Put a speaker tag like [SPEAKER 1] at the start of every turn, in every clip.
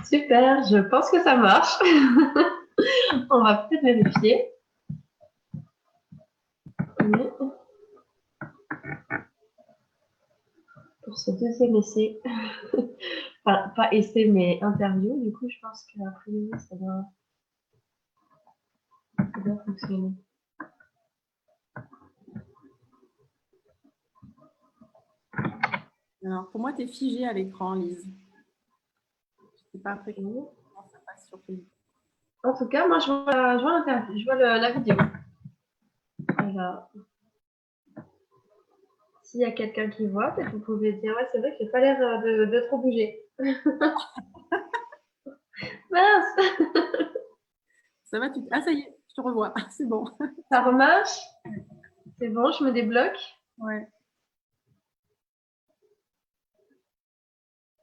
[SPEAKER 1] Super, je pense que ça marche. On va peut-être vérifier. Pour ce deuxième essai, enfin, pas essai mais interview, du coup je pense qu'a priori ça doit fonctionner.
[SPEAKER 2] Alors, pour moi, tu es figée à l'écran, Lise. Je ne sais pas après comment ça passe sur Facebook.
[SPEAKER 1] En tout cas, moi je vois l'interview, je vois la vidéo. Voilà. S'il y a quelqu'un qui voit, peut-être vous pouvez dire ouais, c'est vrai que j'ai pas l'air de trop bouger. Mince.
[SPEAKER 2] Ça va, ah, ça y est, je te revois. C'est bon.
[SPEAKER 1] Ça remarche. C'est bon, je me débloque.
[SPEAKER 2] Ouais.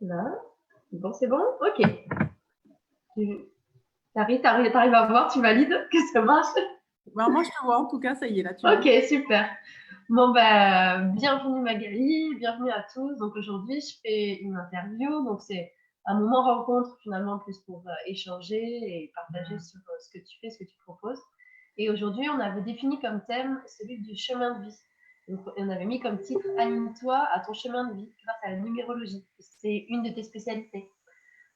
[SPEAKER 1] Là. Bon, c'est bon. Ok. T'arrives à voir, tu valides que ça marche.
[SPEAKER 2] Ben, moi, je te vois. En tout cas, ça y est, là.
[SPEAKER 1] Ok, super. Bon, bah, bienvenue Magali, bienvenue à tous. Donc aujourd'hui, je fais une interview. Donc c'est un moment rencontre finalement plus pour échanger et partager sur ce que tu fais, ce que tu proposes. Et aujourd'hui, on avait défini comme thème celui du chemin de vie. Donc on avait mis comme titre Anime-toi à ton chemin de vie grâce à la numérologie. C'est une de tes spécialités.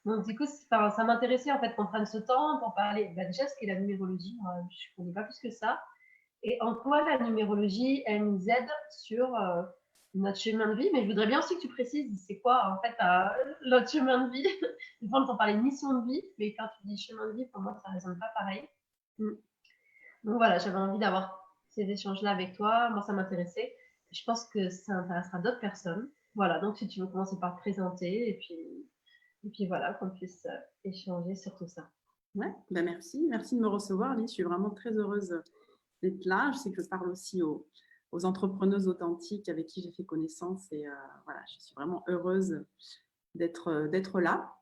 [SPEAKER 1] Donc du coup, ça m'intéressait en fait qu'on prenne ce temps pour parler déjà ce qu'est la numérologie. Moi, je ne connais pas plus que ça. Et en quoi la numérologie, elle nous aide sur notre chemin de vie. Mais je voudrais bien aussi que tu précises, c'est quoi en fait notre chemin de vie. Des fois, on entend parler de mission de vie, mais quand tu dis chemin de vie, pour moi, ça ne résonne pas pareil. Donc voilà, j'avais envie d'avoir ces échanges-là avec toi. Moi, ça m'intéressait. Je pense que ça intéressera d'autres personnes. Voilà, donc si tu veux commencer par te présenter et puis voilà, qu'on puisse échanger sur tout ça.
[SPEAKER 2] Ouais, ben merci. Merci de me recevoir, Lise. Je suis vraiment très heureuse d'être là. Je sais que je parle aussi aux entrepreneuses authentiques avec qui j'ai fait connaissance et voilà, je suis vraiment heureuse d'être là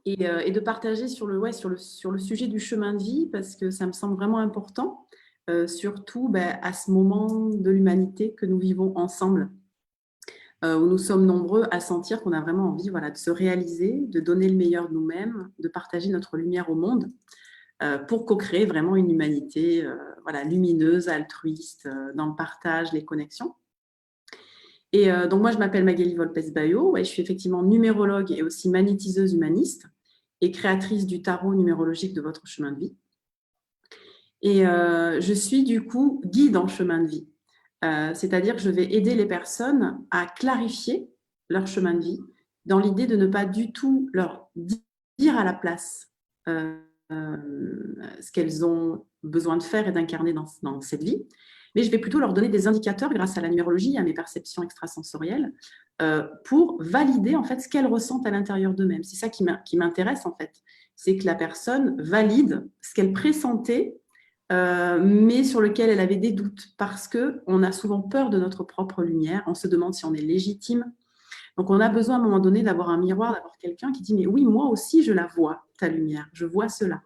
[SPEAKER 2] et de partager sur le sujet du chemin de vie parce que ça me semble vraiment important, surtout à ce moment de l'humanité que nous vivons ensemble, où nous sommes nombreux à sentir qu'on a vraiment envie de se réaliser, de donner le meilleur de nous-mêmes, de partager notre lumière au monde. Pour co-créer vraiment une humanité lumineuse, altruiste, dans le partage, les connexions. Et donc, moi, je m'appelle Magali Volpes-Bayo. Ouais, je suis effectivement numérologue et aussi magnétiseuse humaniste et créatrice du tarot numérologique de votre chemin de vie. Et je suis du coup guide en chemin de vie. C'est-à-dire que je vais aider les personnes à clarifier leur chemin de vie dans l'idée de ne pas du tout leur dire à la place ce qu'elles ont besoin de faire et d'incarner dans cette vie. Mais je vais plutôt leur donner des indicateurs grâce à la numérologie et à mes perceptions extrasensorielles pour valider en fait ce qu'elles ressentent à l'intérieur d'eux-mêmes. C'est ça qui m'intéresse en fait. C'est que la personne valide ce qu'elle pressentait, mais sur lequel elle avait des doutes parce qu'on a souvent peur de notre propre lumière. On se demande si on est légitime. Donc, on a besoin à un moment donné d'avoir un miroir, d'avoir quelqu'un qui dit « Mais oui, moi aussi, je la vois, ta lumière. Je vois cela. »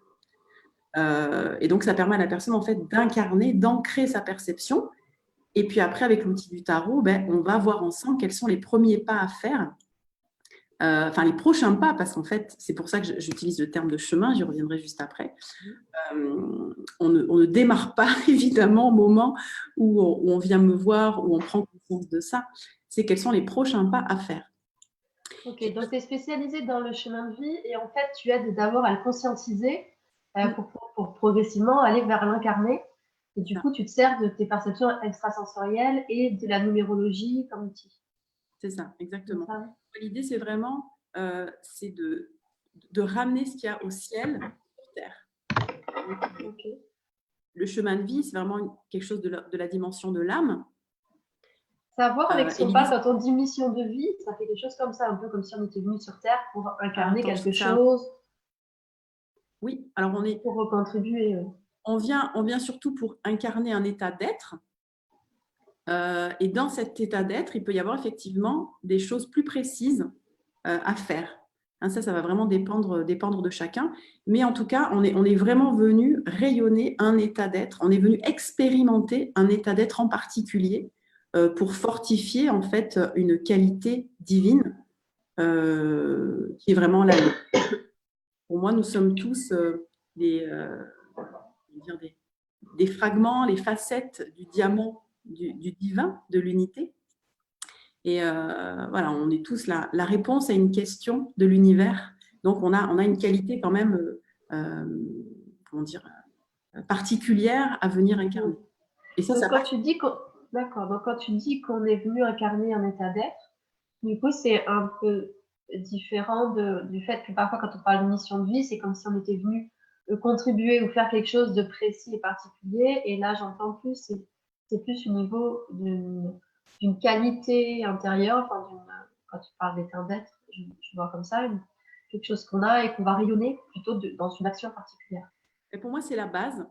[SPEAKER 2] Et donc, ça permet à la personne, en fait, d'incarner, d'ancrer sa perception. Et puis après, avec l'outil du tarot, on va voir ensemble quels sont les premiers pas à faire. Enfin, les prochains pas, parce qu'en fait, c'est pour ça que j'utilise le terme de chemin, j'y reviendrai juste après. On ne démarre pas, évidemment, au moment où on vient me voir, où on prend conscience de ça. C'est quels sont les prochains pas à faire.
[SPEAKER 1] Ok, donc tu es spécialisée dans le chemin de vie et en fait, tu aides d'abord à le conscientiser pour progressivement aller vers l'incarné. Et du coup, tu te sers de tes perceptions extrasensorielles et de la numérologie comme outil.
[SPEAKER 2] C'est ça, exactement. L'idée, c'est vraiment c'est de ramener ce qu'il y a au ciel sur Terre. Okay. Le chemin de vie, c'est vraiment quelque chose de la dimension de l'âme.
[SPEAKER 1] Ça a à voir avec ce qu'on parle quand on dit mission de vie, ça fait quelque chose comme ça, un peu comme si on était venu sur Terre pour incarner quelque chose.
[SPEAKER 2] Oui, alors on est...
[SPEAKER 1] Pour contribuer.
[SPEAKER 2] On vient surtout pour incarner un état d'être. Et dans cet état d'être, il peut y avoir effectivement des choses plus précises à faire. Hein, ça va vraiment dépendre de chacun. Mais en tout cas, on est vraiment venu rayonner un état d'être. On est venu expérimenter un état d'être en particulier pour fortifier en fait une qualité divine qui est vraiment la nôtre. Pour moi, nous sommes tous des, des fragments, les facettes du diamant du divin, de l'unité. Et voilà, on est tous la réponse à une question de l'univers. Donc, on a une qualité quand même, comment dire, particulière à venir incarner. Et ça,
[SPEAKER 1] donc,
[SPEAKER 2] ça
[SPEAKER 1] quand
[SPEAKER 2] passe.
[SPEAKER 1] tu dis d'accord, donc quand tu dis qu'on est venu incarner un état d'être, du coup, c'est un peu différent du fait que parfois, quand on parle de mission de vie, c'est comme si on était venu contribuer ou faire quelque chose de précis et particulier. Et là, j'entends plus, c'est plus au niveau d'une qualité intérieure, enfin, quand tu parles d'état d'être, je vois comme ça, quelque chose qu'on a et qu'on va rayonner plutôt dans une action particulière.
[SPEAKER 2] Et pour moi, c'est la base.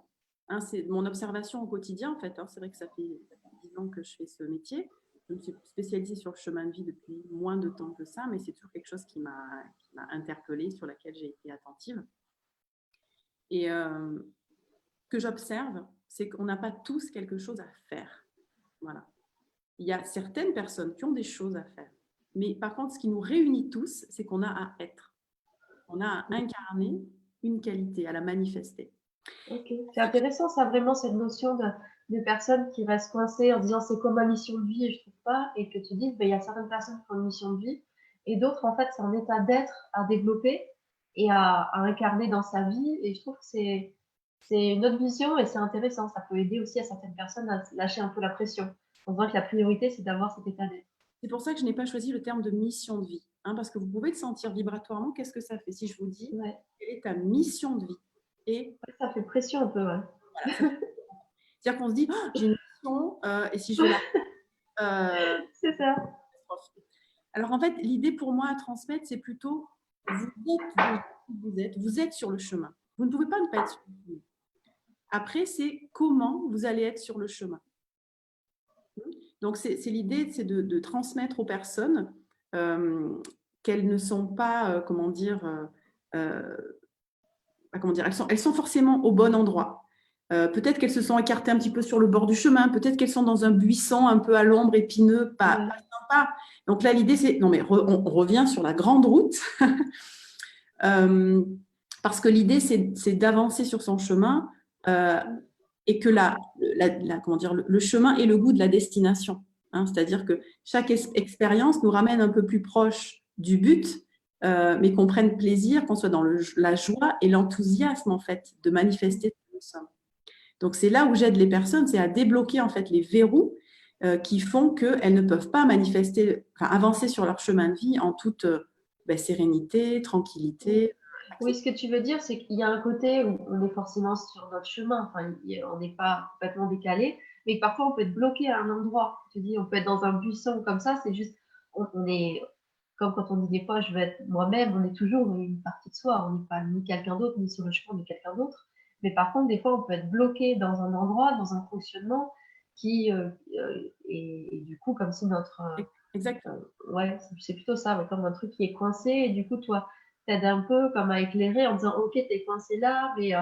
[SPEAKER 2] Hein, c'est mon observation au quotidien, en fait. Hein. C'est vrai que ça fait 10 ans que je fais ce métier. Je me suis spécialisée sur le chemin de vie depuis moins de temps que ça, mais c'est toujours quelque chose qui m'a interpellée, sur laquelle j'ai été attentive. Et ce que j'observe, c'est qu'on n'a pas tous quelque chose à faire. Voilà. Il y a certaines personnes qui ont des choses à faire. Mais par contre, ce qui nous réunit tous, c'est qu'on a à être. On a à incarner une qualité, à la manifester.
[SPEAKER 1] Ok, c'est intéressant ça, vraiment, cette notion de personnes qui restent coincées en disant c'est comme ma mission de vie et je trouve pas, et que tu dises ben, il y a certaines personnes qui ont une mission de vie et d'autres en fait c'est un état d'être à développer et à incarner dans sa vie, et je trouve que c'est une autre vision et c'est intéressant, ça peut aider aussi à certaines personnes à lâcher un peu la pression en disant que la priorité c'est d'avoir cet état d'être.
[SPEAKER 2] C'est pour ça que je n'ai pas choisi le terme de mission de vie, hein, parce que vous pouvez le sentir vibratoirement. Qu'est-ce que ça fait si je vous dis
[SPEAKER 1] Ouais.
[SPEAKER 2] quelle est ta mission de vie? Et
[SPEAKER 1] Ça fait pression un peu, ouais.
[SPEAKER 2] voilà, c'est-à-dire qu'on se dit oh, j'ai une mission et si je la
[SPEAKER 1] C'est ça.
[SPEAKER 2] alors en fait, l'idée pour moi à transmettre, c'est plutôt vous êtes sur le chemin. Vous ne pouvez pas ne pas être sur le chemin. Après, c'est comment vous allez être sur le chemin. Donc, c'est l'idée, c'est de transmettre aux personnes qu'elles ne sont pas, comment dire, elles sont forcément au bon endroit. Peut-être qu'elles se sont écartées un petit peu sur le bord du chemin, peut-être qu'elles sont dans un buisson un peu à l'ombre, épineux, pas sympa. Donc là, l'idée, c'est, non mais on revient sur la grande route, parce que l'idée, c'est d'avancer sur son chemin et que comment dire, le chemin est le goût de la destination. Hein, c'est-à-dire que chaque expérience nous ramène un peu plus proche du but, mais qu'on prenne plaisir, qu'on soit dans la joie et l'enthousiasme en fait de manifester ce que nous sommes. Donc c'est là où j'aide les personnes, c'est à débloquer en fait les verrous qui font qu'elles ne peuvent pas manifester, enfin, avancer sur leur chemin de vie en toute sérénité, tranquillité.
[SPEAKER 1] Oui, ce que tu veux dire, c'est qu'il y a un côté où on est forcément sur notre chemin, enfin, on n'est pas complètement décalé, mais que parfois on peut être bloqué à un endroit. Tu dis, on peut être dans un buisson comme ça, c'est juste, on est, comme quand on dit des fois, je veux être moi-même, on est toujours une partie de soi, on n'est pas ni quelqu'un d'autre, ni sur le chemin, ni quelqu'un d'autre. Mais par contre, des fois, on peut être bloqué dans un endroit, dans un fonctionnement qui et du coup, comme si notre
[SPEAKER 2] Exactement.
[SPEAKER 1] ouais, c'est plutôt ça, ouais, comme un truc qui est coincé, et du coup, toi, t'aides un peu comme à éclairer en disant, ok, t'es coincé là, mais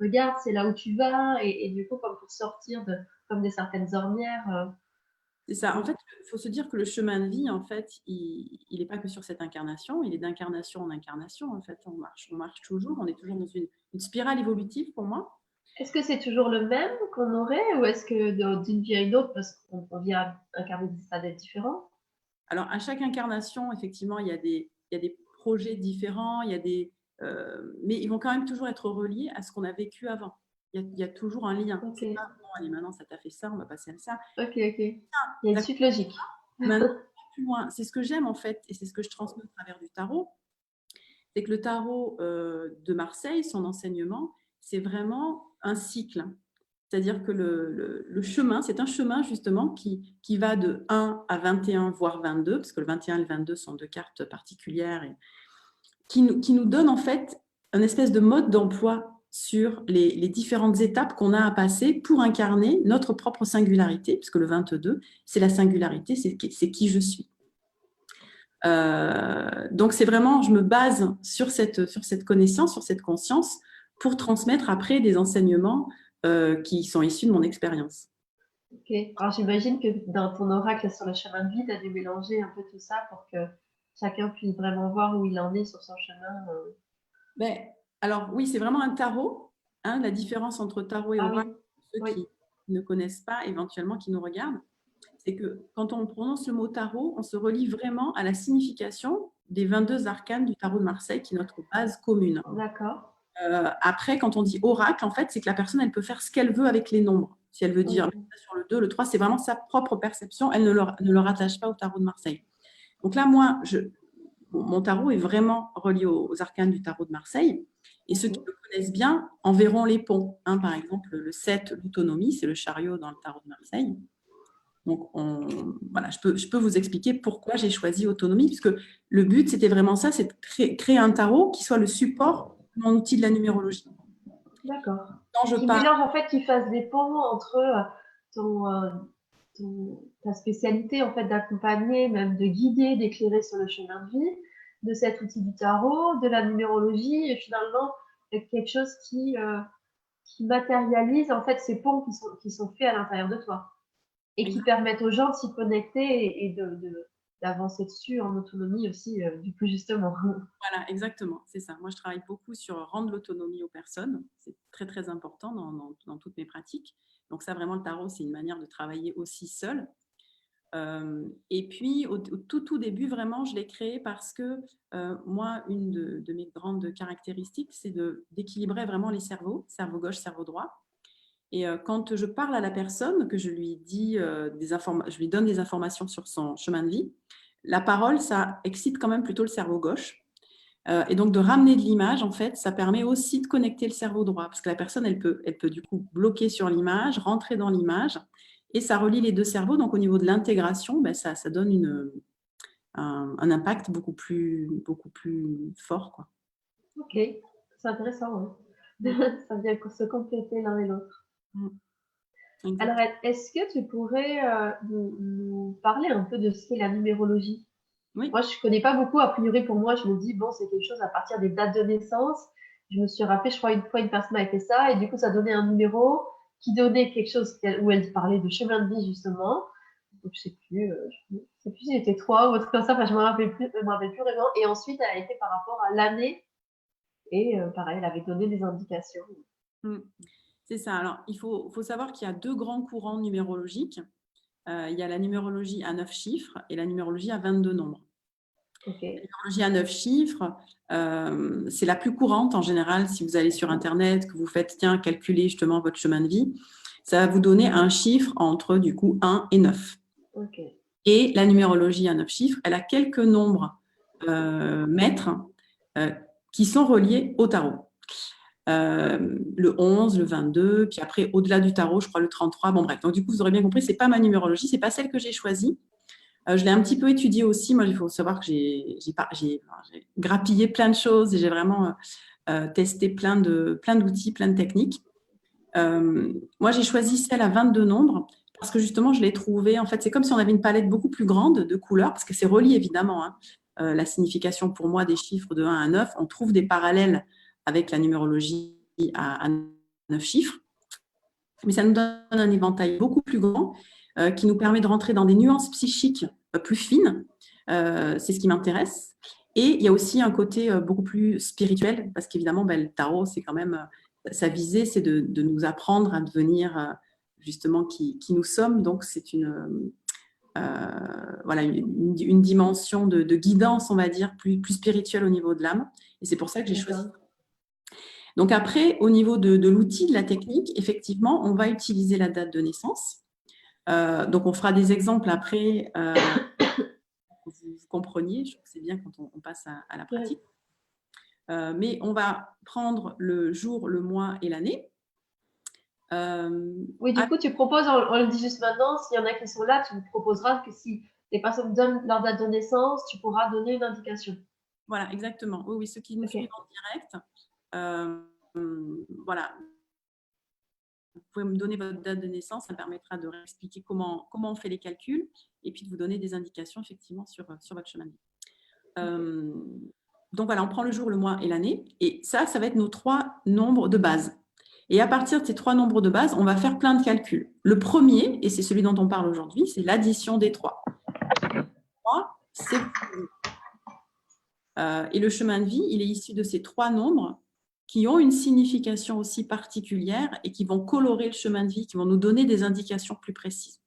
[SPEAKER 1] regarde, c'est là où tu vas, et du coup, comme pour sortir comme des certaines ornières.
[SPEAKER 2] C'est ça. En fait, il faut se dire que le chemin de vie, en fait, il n'est pas que sur cette incarnation, il est d'incarnation en incarnation. En fait, on marche toujours, on est toujours dans une spirale évolutive pour moi.
[SPEAKER 1] Est-ce que c'est toujours le même qu'on aurait, ou est-ce que d'une vie à une autre, parce qu'on vient incarner des états d'être différents?
[SPEAKER 2] Alors, à chaque incarnation, effectivement, il y a des projets différents, mais ils vont quand même toujours être reliés à ce qu'on a vécu avant. Il y a toujours un lien.
[SPEAKER 1] Ok,
[SPEAKER 2] C'est pas, bon, allez, maintenant, ça t'a fait ça, on va passer à ça.
[SPEAKER 1] ok. Il y a une suite logique.
[SPEAKER 2] Maintenant, plus loin. C'est ce que j'aime, en fait, et c'est ce que je transmets au travers du tarot. C'est que le tarot de Marseille, son enseignement, c'est vraiment un cycle. C'est-à-dire que le chemin, c'est un chemin justement qui va de 1 à 21, voire 22, parce que le 21 et le 22 sont deux cartes particulières, et qui nous donne en fait un espèce de mode d'emploi sur les différentes étapes qu'on a à passer pour incarner notre propre singularité, puisque le 22, c'est la singularité, c'est qui je suis. Donc, c'est vraiment, je me base sur cette connaissance, sur cette conscience pour transmettre après des enseignements qui sont issus de mon expérience.
[SPEAKER 1] Ok. Alors j'imagine que dans ton oracle sur le chemin de vie, tu as dû mélanger un peu tout ça pour que chacun puisse vraiment voir où il en est sur son chemin.
[SPEAKER 2] Ben, alors oui, c'est vraiment un tarot. Hein, la différence entre tarot et
[SPEAKER 1] Ah oui,
[SPEAKER 2] oracle, pour ceux
[SPEAKER 1] oui.
[SPEAKER 2] qui ne connaissent pas, éventuellement qui nous regardent, c'est que quand on prononce le mot tarot, on se relie vraiment à la signification des 22 arcanes du tarot de Marseille, qui est notre base commune.
[SPEAKER 1] D'accord.
[SPEAKER 2] Après, quand on dit oracle, en fait, c'est que la personne, elle peut faire ce qu'elle veut avec les nombres. Si elle veut dire
[SPEAKER 1] Oui.
[SPEAKER 2] sur le 2, le 3, c'est vraiment sa propre perception. Elle ne le rattache pas au tarot de Marseille. Donc là, moi, mon tarot est vraiment relié aux arcanes du tarot de Marseille. Et ceux qui
[SPEAKER 1] Mhm.
[SPEAKER 2] le connaissent bien en verront les ponts. Hein, par exemple, le 7, l'autonomie, c'est le chariot dans le tarot de Marseille. Donc, voilà, je peux vous expliquer pourquoi j'ai choisi autonomie, puisque le but, c'était vraiment ça, c'est de créer un tarot qui soit le support de mon outil de la numérologie.
[SPEAKER 1] D'accord.
[SPEAKER 2] Quand je
[SPEAKER 1] Qui
[SPEAKER 2] parle,
[SPEAKER 1] mélange en fait, qui fasse des ponts entre ton, ta spécialité en fait d'accompagner, même de guider, d'éclairer sur le chemin de vie, de cet outil du tarot, de la numérologie et finalement quelque chose qui matérialise en fait ces ponts qui sont faits à l'intérieur de toi et qui permettent aux gens de s'y connecter et d'avancer dessus en autonomie aussi, du coup justement.
[SPEAKER 2] voilà, exactement, c'est ça. Moi, je travaille beaucoup sur rendre l'autonomie aux personnes. C'est très, très important dans toutes mes pratiques. Donc ça, vraiment, le tarot, c'est une manière de travailler aussi seul. Et puis, au tout début, vraiment, je l'ai créé parce que moi, une de mes grandes caractéristiques, c'est d'équilibrer vraiment les cerveaux, cerveau gauche, cerveau droit. Et quand je parle à la personne, que je lui dis je lui donne des informations sur son chemin de vie, la parole, ça excite quand même plutôt le cerveau gauche. Et donc, de ramener de l'image, en fait, ça permet aussi de connecter le cerveau droit, parce que la personne, elle peut du coup bloquer sur l'image, rentrer dans l'image, et ça relie les deux cerveaux. Donc, au niveau de l'intégration, ben, ça donne un impact beaucoup plus fort, quoi.
[SPEAKER 1] Ok, c'est intéressant, ouais. Ça vient se compléter l'un et l'autre. Alors,
[SPEAKER 2] Exact.
[SPEAKER 1] est-ce que tu pourrais nous parler un peu de ce qu'est la numérologie?
[SPEAKER 2] Oui.
[SPEAKER 1] Moi, je connais pas beaucoup. A priori, pour moi, je me dis, bon, c'est quelque chose à partir des dates de naissance. Je me suis rappelé, je crois, une fois, une personne a fait ça, et du coup, ça donnait un numéro qui donnait quelque chose où elle parlait de chemin de vie, justement. Donc, je sais plus si c'était 3 ou autre comme ça. Enfin, je me rappelle plus vraiment. Et ensuite, elle a été par rapport à l'année. Et pareil, elle avait donné des indications.
[SPEAKER 2] Mm. C'est ça. Alors, il faut savoir qu'il y a deux grands courants numérologiques. Il y a la numérologie à 9 chiffres et la numérologie à 22 nombres.
[SPEAKER 1] Ok.
[SPEAKER 2] La numérologie à 9 chiffres, c'est la plus courante en général. Si vous allez sur Internet, que vous faites, tiens, calculer justement votre chemin de vie, ça va vous donner un chiffre entre du coup 1 et 9.
[SPEAKER 1] Ok.
[SPEAKER 2] Et la numérologie à 9 chiffres, elle a quelques nombres maîtres euh, qui sont reliés au tarot. Le 11, le 22, puis après, au-delà du tarot, je crois le 33. Bon, bref. Donc, du coup, vous aurez bien compris, ce n'est pas ma numérologie, ce n'est pas celle que j'ai choisie. Je l'ai un petit peu étudiée aussi. Moi, il faut savoir que j'ai grappillé plein de choses et j'ai vraiment testé plein d'outils, plein de techniques. Moi, j'ai choisi celle à 22 nombres parce que justement, je l'ai trouvée. En fait, c'est comme si on avait une palette beaucoup plus grande de couleurs parce que c'est relié évidemment. Hein. La signification pour moi des chiffres de 1 à 9, on trouve des parallèles avec la numérologie à 9 chiffres. Mais ça nous donne un éventail beaucoup plus grand qui nous permet de rentrer dans des nuances psychiques plus fines. C'est ce qui m'intéresse. Et il y a aussi un côté beaucoup plus spirituel, parce qu'évidemment, ben, le tarot, c'est quand même, sa visée, c'est de nous apprendre à devenir justement qui nous sommes. Donc, c'est voilà, une dimension de guidance, on va dire, plus spirituelle au niveau de l'âme. Et c'est pour ça que j'ai choisi. Donc après, au niveau de l'outil, de la technique, effectivement, on va utiliser la date de naissance. Donc on fera des exemples après pour que vous compreniez. Je trouve que c'est bien quand on passe à la pratique. Mais on va prendre le jour, le mois et l'année.
[SPEAKER 1] Oui, du coup, tu proposes, on le dit juste maintenant, s'il y en a qui sont là, tu me proposeras que si les personnes donnent leur date de naissance, tu pourras donner une indication.
[SPEAKER 2] Voilà, exactement. Oui, oui, ceux qui nous suivent en direct, voilà, vous pouvez me donner votre date de naissance, ça me permettra de réexpliquer comment on fait les calculs et puis de vous donner des indications effectivement sur votre chemin de vie. Donc voilà, on prend le jour, le mois et l'année. Et ça va être nos 3 nombres de base. Et à partir de ces 3 nombres de base, on va faire plein de calculs. Le premier, et c'est celui dont on parle aujourd'hui, c'est l'addition des 3. Et le chemin de vie, il est issu de ces 3 nombres qui ont une signification aussi particulière et qui vont colorer le chemin de vie, qui vont nous donner des indications plus précises.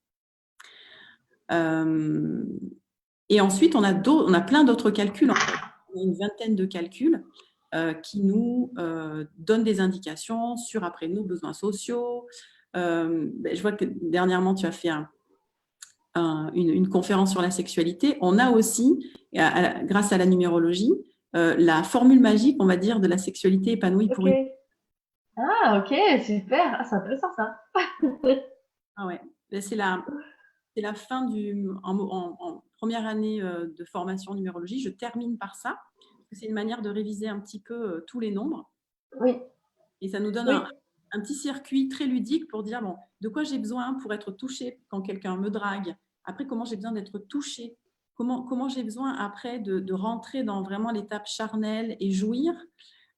[SPEAKER 2] Et ensuite, on a plein d'autres calculs. En fait. On a une vingtaine de calculs qui nous donnent des indications sur, après, nos besoins sociaux. Je vois que dernièrement, tu as fait une conférence sur la sexualité. On a aussi, grâce à la numérologie, la formule magique, on va dire, de la sexualité épanouie pour une...
[SPEAKER 1] Ah, ok, super. Ah, c'est intéressant ça.
[SPEAKER 2] Ah ouais, c'est la fin en première année de formation en numérologie. Je termine par ça. C'est une manière de réviser un petit peu tous les nombres.
[SPEAKER 1] Oui.
[SPEAKER 2] Et ça nous donne un petit circuit très ludique pour dire, bon, de quoi j'ai besoin pour être touchée quand quelqu'un me drague. Après, comment j'ai besoin d'être touchée. Comment j'ai besoin après de rentrer dans vraiment l'étape charnelle et jouir.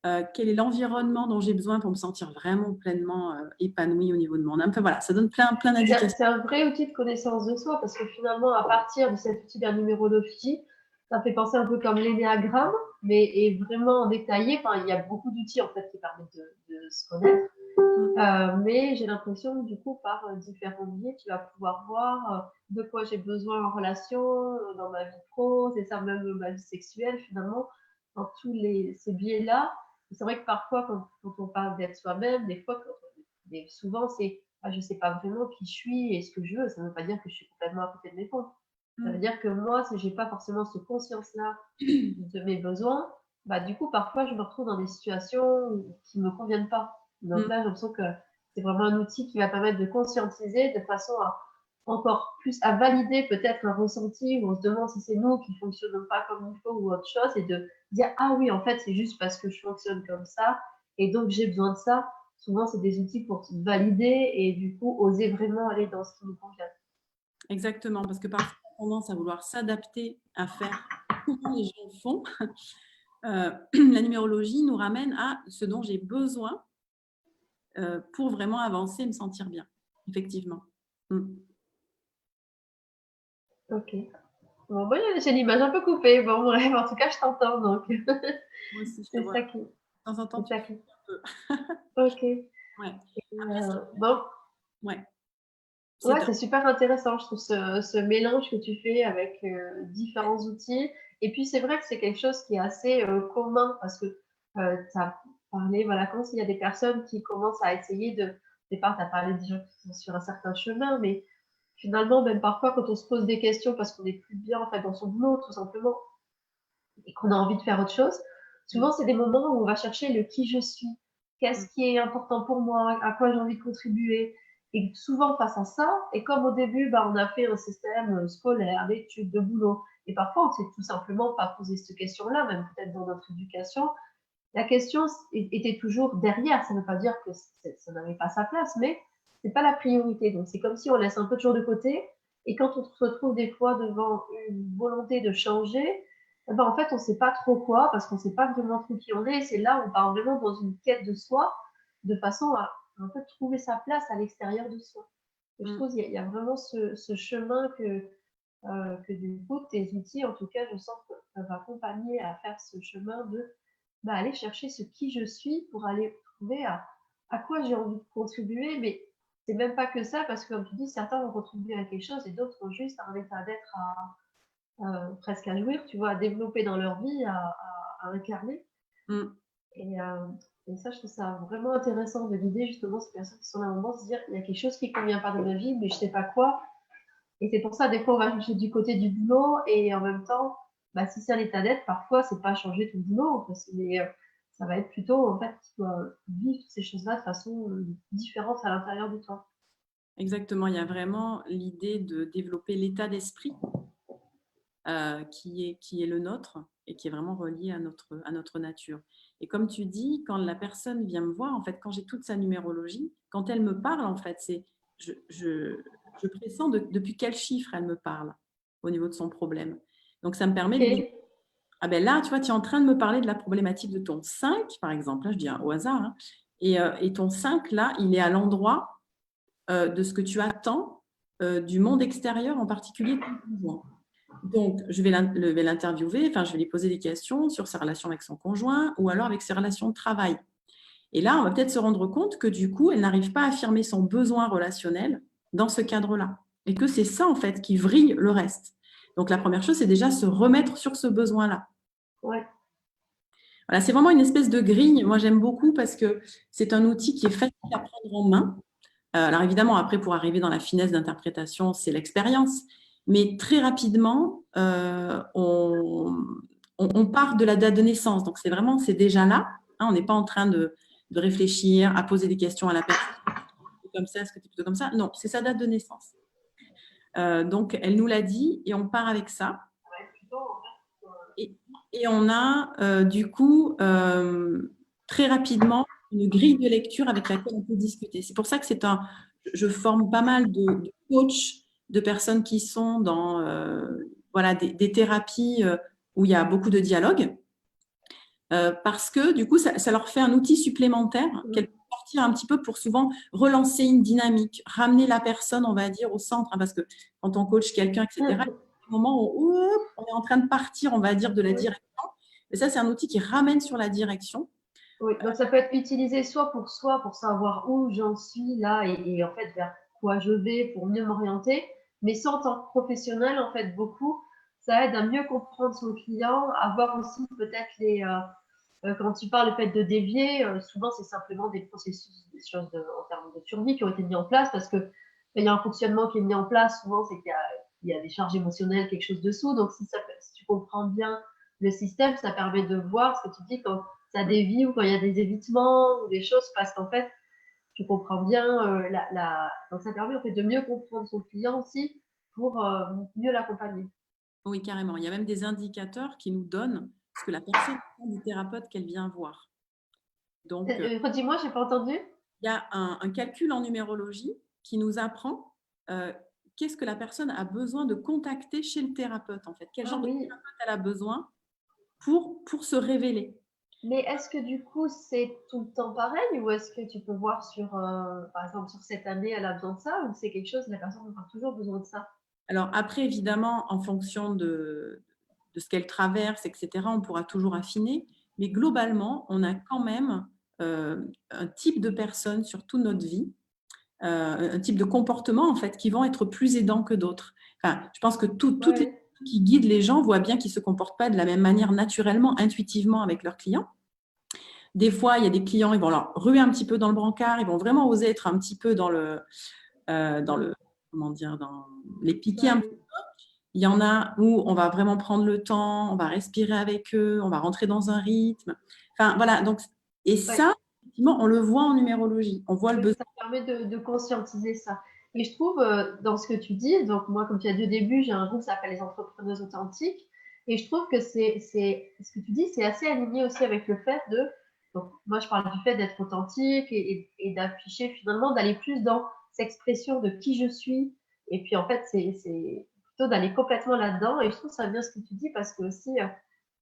[SPEAKER 2] Quel est l'environnement dont j'ai besoin pour me sentir vraiment pleinement épanouie au niveau de mon âme. Enfin, voilà, ça donne plein d'indications.
[SPEAKER 1] C'est un vrai outil de connaissance de soi parce que finalement, à partir de cet outil de la numérologie, ça fait penser un peu comme l'énéagramme, mais est vraiment détaillé. Enfin, il y a beaucoup d'outils en fait qui permettent de se connaître. Mais j'ai l'impression que du coup, par différents biais, tu vas pouvoir voir de quoi j'ai besoin en relation, dans ma vie pro, c'est ça, même ma vie sexuelle finalement, dans tous ces biais-là. C'est vrai que parfois, quand on parle d'être soi-même, des fois, souvent, c'est je ne sais pas vraiment qui je suis et ce que je veux. Ça ne veut pas dire que je suis complètement à côté de mes pompes. Ça veut dire que moi, si je n'ai pas forcément cette conscience-là de mes besoins, du coup, parfois, je me retrouve dans des situations qui ne me conviennent pas. Donc là, j'ai l'impression que c'est vraiment un outil qui va permettre de conscientiser de façon à encore plus à valider peut-être un ressenti où on se demande si c'est nous qui ne fonctionnons pas comme il faut ou autre chose et de dire ah oui, en fait, c'est juste parce que je fonctionne comme ça et donc j'ai besoin de ça. Souvent, c'est des outils pour valider et du coup, oser vraiment aller dans ce qui nous convient.
[SPEAKER 2] Exactement, parce que parfois, on a tendance à vouloir s'adapter à faire comment les gens font. La numérologie nous ramène à ce dont j'ai besoin pour vraiment avancer et me sentir bien, effectivement.
[SPEAKER 1] Ok. Bon, moi, j'ai l'image un peu coupée. Bon, bref, en tout cas, je t'entends, donc
[SPEAKER 2] Moi aussi, je te
[SPEAKER 1] c'est
[SPEAKER 2] vois.
[SPEAKER 1] ça qui...
[SPEAKER 2] De temps en temps,
[SPEAKER 1] C'est
[SPEAKER 2] tu
[SPEAKER 1] ça qui...
[SPEAKER 2] un peu.
[SPEAKER 1] Ok.
[SPEAKER 2] Ouais.
[SPEAKER 1] Bon,
[SPEAKER 2] Ouais.
[SPEAKER 1] ouais, c'est super intéressant, je trouve, ce mélange que tu fais avec différents outils. Et puis, c'est vrai que c'est quelque chose qui est assez commun parce que tu as parlé, voilà, quand il y a des personnes qui commencent à essayer de... Au départ, tu as parlé des gens qui sont sur un certain chemin, mais finalement, même parfois, quand on se pose des questions parce qu'on n'est plus bien en fait, dans son boulot, tout simplement, et qu'on a envie de faire autre chose, souvent, c'est des moments où on va chercher le qui je suis, qu'est-ce qui est important pour moi, à quoi j'ai envie de contribuer. Et souvent, face à ça, et comme au début, on a fait un système scolaire, d'études, de boulot, et parfois, on ne s'est tout simplement pas posé cette question-là, même peut-être dans notre éducation, la question était toujours derrière. Ça ne veut pas dire que ça n'avait pas sa place, mais ce n'est pas la priorité. Donc, c'est comme si on laisse un peu toujours de côté. Et quand on se retrouve des fois devant une volonté de changer, en fait, on ne sait pas trop quoi, parce qu'on ne sait pas vraiment trop qui on est. Et c'est là où on part vraiment dans une quête de soi, de façon à en fait, trouver sa place à l'extérieur de soi. Et je trouve qu'il y a vraiment ce chemin que du coup, tes outils, en tout cas, je sens que peuvent accompagner à faire ce chemin de aller chercher ce qui je suis pour aller trouver à quoi j'ai envie de contribuer. Mais c'est même pas que ça, parce que comme tu dis, certains vont contribuer à quelque chose et d'autres ont juste un état d'être presque à jouir, tu vois, à développer dans leur vie, à incarner. Et ça, je trouve ça vraiment intéressant de guider justement ces personnes qui sont là au moment de se dire il y a quelque chose qui ne convient pas dans ma vie, mais je ne sais pas quoi. Et c'est pour ça, des fois, on va chercher du côté du boulot et en même temps, si c'est un état d'être, parfois, c'est pas changer ton boulot, mais ça va être plutôt, en fait, tu dois vivre ces choses-là de façon différente à l'intérieur de toi.
[SPEAKER 2] Exactement, il y a vraiment l'idée de développer l'état d'esprit qui est le nôtre et qui est vraiment relié à notre nature. Et comme tu dis, quand la personne vient me voir, en fait, quand j'ai toute sa numérologie, quand elle me parle, en fait, je pressens depuis quel chiffre elle me parle au niveau de son problème. Donc, ça me permet de lui Ah ben là, tu vois, tu es en train de me parler de la problématique de ton 5, par exemple. Là, je dis au hasard. Hein. Et ton 5, là, il est à l'endroit de ce que tu attends du monde extérieur, en particulier de ton conjoint. Donc, je vais l'interviewer, enfin, je vais lui poser des questions sur sa relation avec son conjoint ou alors avec ses relations de travail. Et là, on va peut-être se rendre compte que du coup, elle n'arrive pas à affirmer son besoin relationnel dans ce cadre-là. Et que c'est ça, en fait, qui vrille le reste. Donc, la première chose, c'est déjà se remettre sur ce besoin-là.
[SPEAKER 1] Ouais.
[SPEAKER 2] Voilà, c'est vraiment une espèce de grille. Moi, j'aime beaucoup parce que c'est un outil qui est facile à prendre en main. Alors évidemment, après, pour arriver dans la finesse d'interprétation, c'est l'expérience. Mais très rapidement, on part de la date de naissance. Donc, c'est déjà là. Hein, on n'est pas en train de réfléchir, à poser des questions à la personne. Comme ça, est-ce que tu es plutôt comme ça? Non, c'est sa date de naissance. Donc, elle nous l'a dit et on part avec ça. Et on a du coup très rapidement une grille de lecture avec laquelle on peut discuter. C'est pour ça que je forme pas mal de coachs, de personnes qui sont dans voilà, des thérapies où il y a beaucoup de dialogue, parce que du coup, ça leur fait un outil supplémentaire qu'elles peuvent sortir un petit peu pour souvent relancer une dynamique, ramener la personne, on va dire, au centre, hein, parce que quand on coach quelqu'un, etc., il y a un moment où on est en train de partir, on va dire, de la direction. Et ça, c'est un outil qui ramène sur la direction.
[SPEAKER 1] Oui, donc ça peut être utilisé soit pour savoir où j'en suis là et en fait vers quoi je vais pour mieux m'orienter, mais sans en tant que professionnel, en fait, beaucoup, ça aide à mieux comprendre son client, à voir aussi peut-être quand tu parles le fait de dévier, souvent c'est simplement des processus, des choses en termes de survie qui ont été mis en place parce que il y a un fonctionnement qui est mis en place, souvent c'est qu'il y a des charges émotionnelles, quelque chose dessous, donc si tu comprends bien le système, ça permet de voir ce que tu dis quand ça dévie ou quand il y a des évitements ou des choses parce qu'en fait, tu comprends bien donc ça permet en fait de mieux comprendre son client aussi pour mieux l'accompagner.
[SPEAKER 2] Oui, carrément. Il y a même des indicateurs qui nous donnent ce que la personne attend du thérapeute qu'elle vient voir. Donc,
[SPEAKER 1] Redis-moi, j'ai pas entendu.
[SPEAKER 2] il y a un calcul en numérologie qui nous apprend qu'est-ce que la personne a besoin de contacter chez le thérapeute, en fait. Quel genre de
[SPEAKER 1] Oui.
[SPEAKER 2] thérapeute elle a besoin pour se révéler.
[SPEAKER 1] Mais est-ce que du coup c'est tout le temps pareil ou est-ce que tu peux voir par exemple sur cette année elle a besoin de ça ou c'est quelque chose la personne aura toujours besoin de ça?
[SPEAKER 2] Alors après, évidemment, en fonction de ce qu'elle traverse, etc., on pourra toujours affiner. Mais globalement, on a quand même un type de personnes sur toute notre vie, un type de comportement, en fait, qui vont être plus aidants que d'autres. Enfin, je pense que toutes les
[SPEAKER 1] Ouais.
[SPEAKER 2] personnes qui guident les gens voient bien qu'ils ne se comportent pas de la même manière naturellement, intuitivement avec leurs clients. Des fois, il y a des clients, ils vont leur ruer un petit peu dans le brancard, ils vont vraiment oser être un petit peu comment dire, dans les piquer un peu. Il y en a où on va vraiment prendre le temps, on va respirer avec eux, on va rentrer dans un rythme. Enfin, voilà. Donc, et
[SPEAKER 1] Ouais.
[SPEAKER 2] ça, effectivement, on le voit en numérologie. On voit le
[SPEAKER 1] Oui,
[SPEAKER 2] besoin.
[SPEAKER 1] ça permet de conscientiser ça. Et je trouve, dans ce que tu dis, donc moi, comme tu as dit au début, j'ai un groupe qui s'appelle les entrepreneuses authentiques. Et je trouve que ce que tu dis, c'est assez aligné aussi avec le fait donc moi, je parle du fait d'être authentique et d'afficher finalement, d'aller plus dans cette expression de qui je suis. Et puis, en fait, c'est plutôt d'aller complètement là-dedans. Et je trouve ça bien ce que tu dis parce que aussi,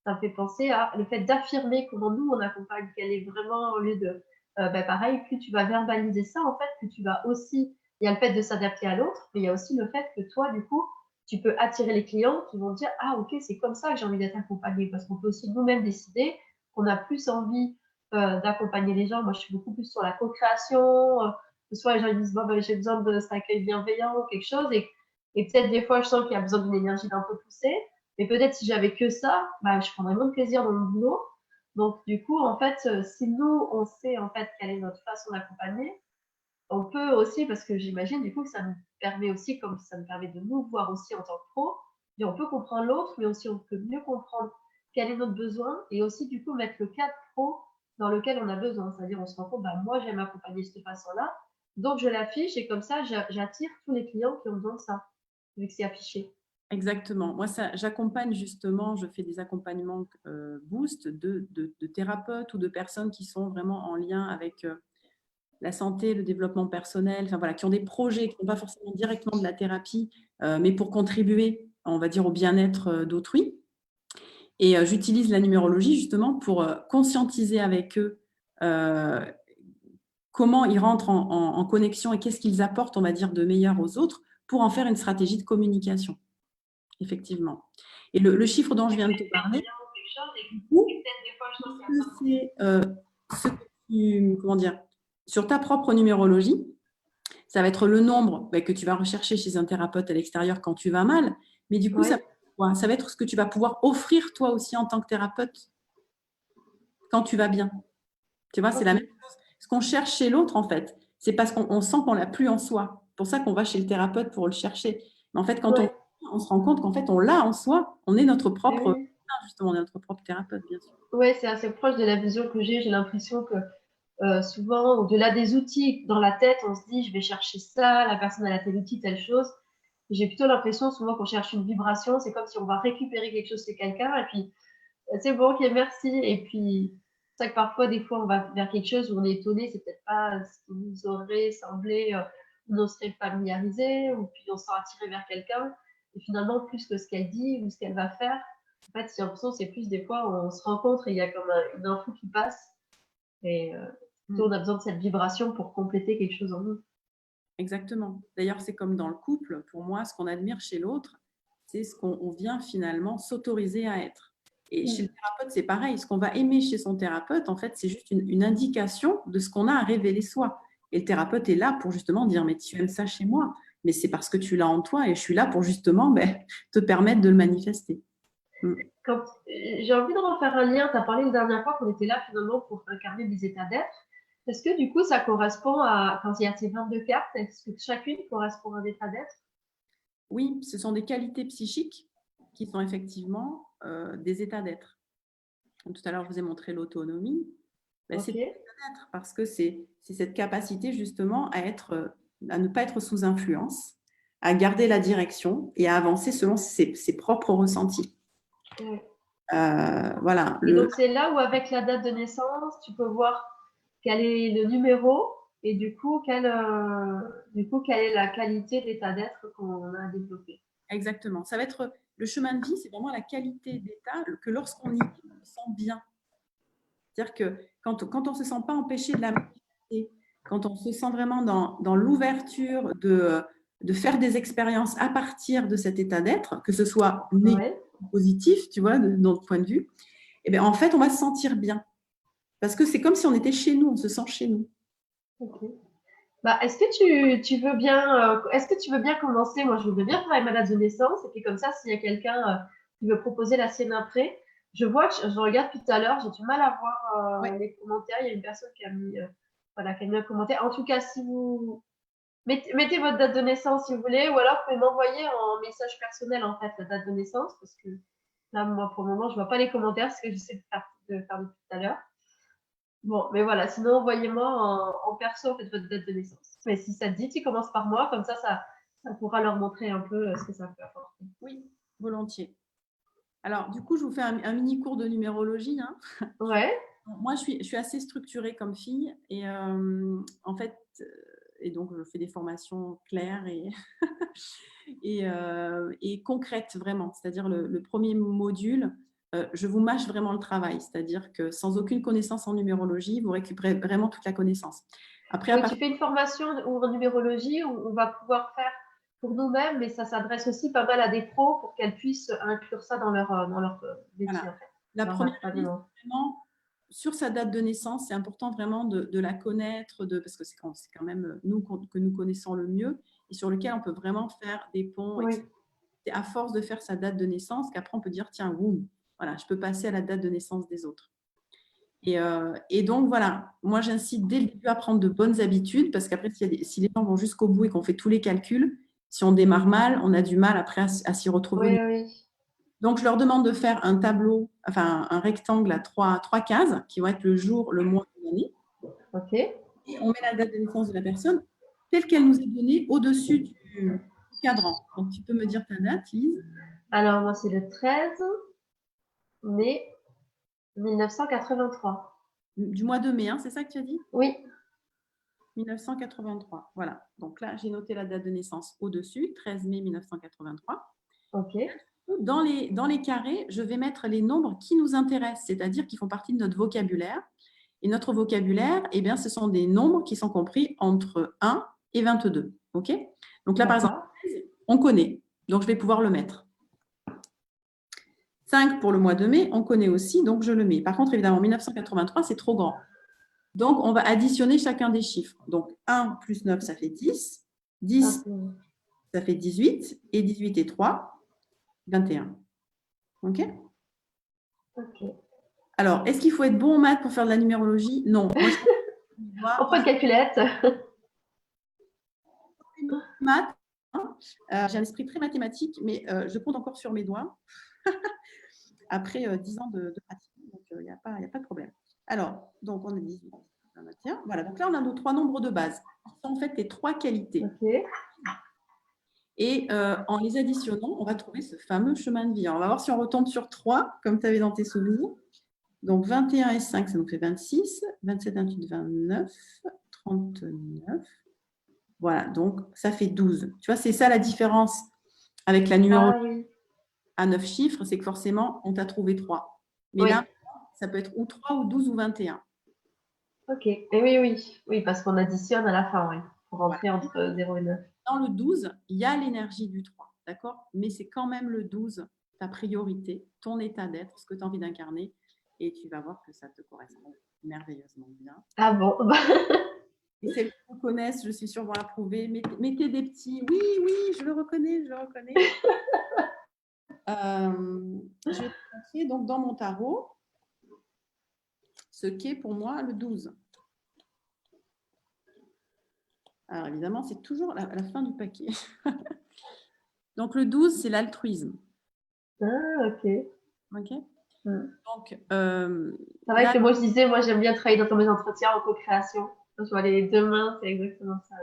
[SPEAKER 1] ça me fait penser à le fait d'affirmer comment nous, on accompagne, quel est vraiment au lieu de pareil, plus tu vas verbaliser ça, en fait, plus tu vas aussi, il y a le fait de s'adapter à l'autre, mais il y a aussi le fait que toi, du coup, tu peux attirer les clients qui vont dire, ah, ok, c'est comme ça que j'ai envie d'être accompagné, parce qu'on peut aussi nous-mêmes décider qu'on a plus envie d'accompagner les gens. Moi, je suis beaucoup plus sur la co-création, soit les gens ils disent, bon, ben, j'ai besoin de cet accueil bienveillant ou quelque chose, et peut-être des fois, je sens qu'il y a besoin d'une énergie d'un peu poussée, mais peut-être si j'avais que ça, bah, je prendrais moins de plaisir dans mon boulot. Donc, du coup, en fait, si nous, on sait en fait quelle est notre façon d'accompagner, on peut aussi, parce que j'imagine du coup que ça nous permet aussi, comme ça nous permet de nous voir aussi en tant que pro, et on peut comprendre l'autre, mais aussi on peut mieux comprendre quel est notre besoin et aussi du coup mettre le cadre pro dans lequel on a besoin. C'est-à-dire, on se rend compte, bah, moi, j'aime accompagner de cette façon-là, donc je l'affiche et comme ça, j'attire tous les clients qui ont besoin de ça, vu que c'est affiché.
[SPEAKER 2] Exactement. Moi, j'accompagne justement, je fais des accompagnements boost de thérapeutes ou de personnes qui sont vraiment en lien avec la santé, le développement personnel, enfin voilà, qui ont des projets qui n'ont pas forcément directement de la thérapie, mais pour contribuer, on va dire, au bien-être d'autrui. Et j'utilise la numérologie justement pour conscientiser avec eux comment ils rentrent en connexion et qu'est-ce qu'ils apportent, on va dire, de meilleur aux autres pour en faire une stratégie de communication, effectivement. Et le chiffre dont je viens de te parler, c'est ce que comment dire, sur ta propre numérologie, ça va être le nombre que tu vas rechercher chez un thérapeute à l'extérieur quand tu vas mal, mais du coup, ça va être ce que tu vas pouvoir offrir toi aussi en tant que thérapeute quand tu vas bien. Tu vois, c'est la même chose. Ce qu'on cherche chez l'autre, en fait, c'est parce qu'on sent qu'on l'a plus en soi. C'est pour ça qu'on va chez le thérapeute pour le chercher. Mais en fait, quand on se rend compte qu'en fait, on l'a en soi, on est notre propre, justement, on est notre propre thérapeute, bien sûr.
[SPEAKER 1] Oui, c'est assez proche de la vision que j'ai. J'ai l'impression que souvent, au-delà des outils, dans la tête, on se dit, je vais chercher ça, la personne a tel outil, telle chose. J'ai plutôt l'impression, souvent, qu'on cherche une vibration. C'est comme si on va récupérer quelque chose chez quelqu'un et puis c'est bon, ok, merci. Et puis, c'est vrai que parfois, des fois, on va vers quelque chose où on est étonné, c'est peut-être pas ce qui nous aurait semblé, où on serait familiarisé, ou puis on se sent attiré vers quelqu'un. Et finalement, plus que ce qu'elle dit ou ce qu'elle va faire, en fait, j'ai l'impression que c'est plus des fois où on se rencontre et il y a comme une info qui passe. Et on a besoin de cette vibration pour compléter quelque chose en nous.
[SPEAKER 2] Exactement. D'ailleurs, c'est comme dans le couple. Pour moi, ce qu'on admire chez l'autre, c'est ce qu'on vient finalement s'autoriser à être. Et chez le thérapeute, c'est pareil. Ce qu'on va aimer chez son thérapeute, en fait, c'est juste une indication de ce qu'on a à révéler soi. Et le thérapeute est là pour justement dire, mais tu aimes ça chez moi, mais c'est parce que tu l'as en toi et je suis là pour justement te permettre de le manifester.
[SPEAKER 1] J'ai envie de refaire un lien. Tu as parlé la dernière fois qu'on était là finalement pour incarner des états d'être. Est-ce que du coup, ça correspond à, quand il y a ces 22 cartes, est-ce que chacune correspond à un état d'être?
[SPEAKER 2] Oui, ce sont des qualités psychiques qui sont effectivement des états d'être. Tout à l'heure, je vous ai montré l'autonomie. C'est l'état d'être parce que c'est cette capacité justement à ne pas être sous influence, à garder la direction et à avancer selon ses propres ressentis. Voilà.
[SPEAKER 1] Et donc, c'est là où, avec la date de naissance, tu peux voir quel est le numéro et du coup, quelle est la qualité d'état d'être qu'on a développé.
[SPEAKER 2] Exactement. Ça va être le chemin de vie, c'est vraiment la qualité d'état que lorsqu'on y est, on se sent bien. C'est-à-dire que quand on ne se sent pas empêché de la manifester, quand on se sent vraiment dans l'ouverture de faire des expériences à partir de cet état d'être, que ce soit négatif ou positif, tu vois, de notre point de vue, et bien, en fait, on va se sentir bien. Parce que c'est comme si on était chez nous, on se sent chez nous.
[SPEAKER 1] Ok. Bah, est-ce que tu veux bien commencer? Moi, je veux bien faire avec ma date de naissance et puis comme ça, s'il y a quelqu'un qui veut proposer la sienne après, je vois que je regarde tout à l'heure, j'ai du mal à voir les commentaires. Il y a une personne qui a mis un commentaire. En tout cas, si vous mettez votre date de naissance si vous voulez, ou alors vous pouvez m'envoyer en message personnel en fait la date de naissance parce que là, moi, pour le moment, je vois pas les commentaires, ce que j'essaie de faire depuis tout à l'heure. Bon, mais voilà, sinon envoyez-moi en perso en fait, votre date de naissance. Mais si ça te dit, tu commences par moi, comme ça pourra leur montrer un peu ce que ça peut apporter.
[SPEAKER 2] Oui, volontiers. Alors, du coup, je vous fais un mini cours de numérologie. Hein.
[SPEAKER 1] Ouais.
[SPEAKER 2] Moi, je suis assez structurée comme fille et en fait, et donc je fais des formations claires et concrètes vraiment. C'est-à-dire le premier module, je vous mâche vraiment le travail. C'est-à-dire que sans aucune connaissance en numérologie, vous récupérez vraiment toute la connaissance. Après,
[SPEAKER 1] Tu fais une formation en numérologie où on va pouvoir faire pour nous-mêmes, mais ça s'adresse aussi pas mal à des pros pour qu'elles puissent inclure ça dans leur métier
[SPEAKER 2] voilà.
[SPEAKER 1] En fait.
[SPEAKER 2] La première chose, vraiment, sur sa date de naissance, c'est important vraiment de la connaître, parce que c'est quand même nous que nous connaissons le mieux et sur lequel on peut vraiment faire des ponts.
[SPEAKER 1] Oui.
[SPEAKER 2] C'est à force de faire sa date de naissance qu'après on peut dire tiens, voilà, je peux passer à la date de naissance des autres. Et donc voilà, moi j'incite dès le début à prendre de bonnes habitudes parce qu'après si les gens vont jusqu'au bout et qu'on fait tous les calculs, si on démarre mal, on a du mal après à s'y retrouver.
[SPEAKER 1] Oui.
[SPEAKER 2] Donc je leur demande de faire un tableau, enfin un rectangle à trois cases qui vont être le jour, le mois et l'année.
[SPEAKER 1] Ok.
[SPEAKER 2] Et on met la date de naissance de la personne telle qu'elle nous est donnée au-dessus du cadran. Donc tu peux me dire ta date, Lise?
[SPEAKER 1] Alors moi c'est le 13 mai 1983.
[SPEAKER 2] Du mois de mai, hein, c'est ça que tu as dit?
[SPEAKER 1] Oui.
[SPEAKER 2] 1983. Voilà. Donc là, j'ai noté la date de naissance au-dessus, 13 mai 1983.
[SPEAKER 1] Ok.
[SPEAKER 2] dans les carrés, je vais mettre les nombres qui nous intéressent, c'est-à-dire qui font partie de notre vocabulaire. Et notre vocabulaire, eh bien, ce sont des nombres qui sont compris entre 1 et 22. OK? Donc là, par exemple, on connaît. Donc, je vais pouvoir le mettre. 5 pour le mois de mai, on connaît aussi, donc je le mets. Par contre, évidemment, 1983, c'est trop grand. Donc, on va additionner chacun des chiffres. Donc, 1 plus 9, ça fait 10. 10, ça fait 18. Et 18 et 3, 21. OK?
[SPEAKER 1] Ok.
[SPEAKER 2] Alors, est-ce qu'il faut être bon en maths pour faire de la numérologie? Non. Moi,
[SPEAKER 1] On prend une calculette.
[SPEAKER 2] Maths, j'ai un esprit très mathématique, mais je compte encore sur mes doigts après 10 ans de pratique. Donc, il n'y a pas de problème. Alors, donc, on a 18. Voilà, donc là, on a nos 3 nombres de base. Ce sont en fait les 3 qualités.
[SPEAKER 1] Okay.
[SPEAKER 2] Et en les additionnant, on va trouver ce fameux chemin de vie. Alors, on va voir si on retombe sur 3, comme tu avais dans tes souvenirs. Donc, 21 et 5, ça nous fait 26. 27, 28, 29. 39. Voilà, donc ça fait 12. Tu vois, c'est ça la différence avec la numérologie à 9 chiffres, c'est que forcément, on t'a trouvé 3. Mais là, ça peut être ou 3 ou 12 ou 21.
[SPEAKER 1] Ok, et oui, parce qu'on additionne à la fin, pour rentrer entre 0 et 9.
[SPEAKER 2] Dans le 12, il y a l'énergie du 3, d'accord? Mais c'est quand même le 12, ta priorité, ton état d'être, ce que tu as envie d'incarner, et tu vas voir que ça te correspond merveilleusement bien.
[SPEAKER 1] Ah bon?
[SPEAKER 2] Et celles qui vous connaissent, je suis sûre, vont approuver. Mettez des petits « oui, je le reconnais, je le reconnais ». Je vais te montrer donc dans mon tarot ce qu'est pour moi le 12. Alors évidemment, c'est toujours à la fin du paquet. Donc le 12, c'est l'altruisme.
[SPEAKER 1] Ah, ok.
[SPEAKER 2] Ok. Donc,
[SPEAKER 1] c'est vrai que moi, je disais, moi, j'aime bien travailler dans mes entretiens en co-création. Je vois les deux mains, c'est exactement ça.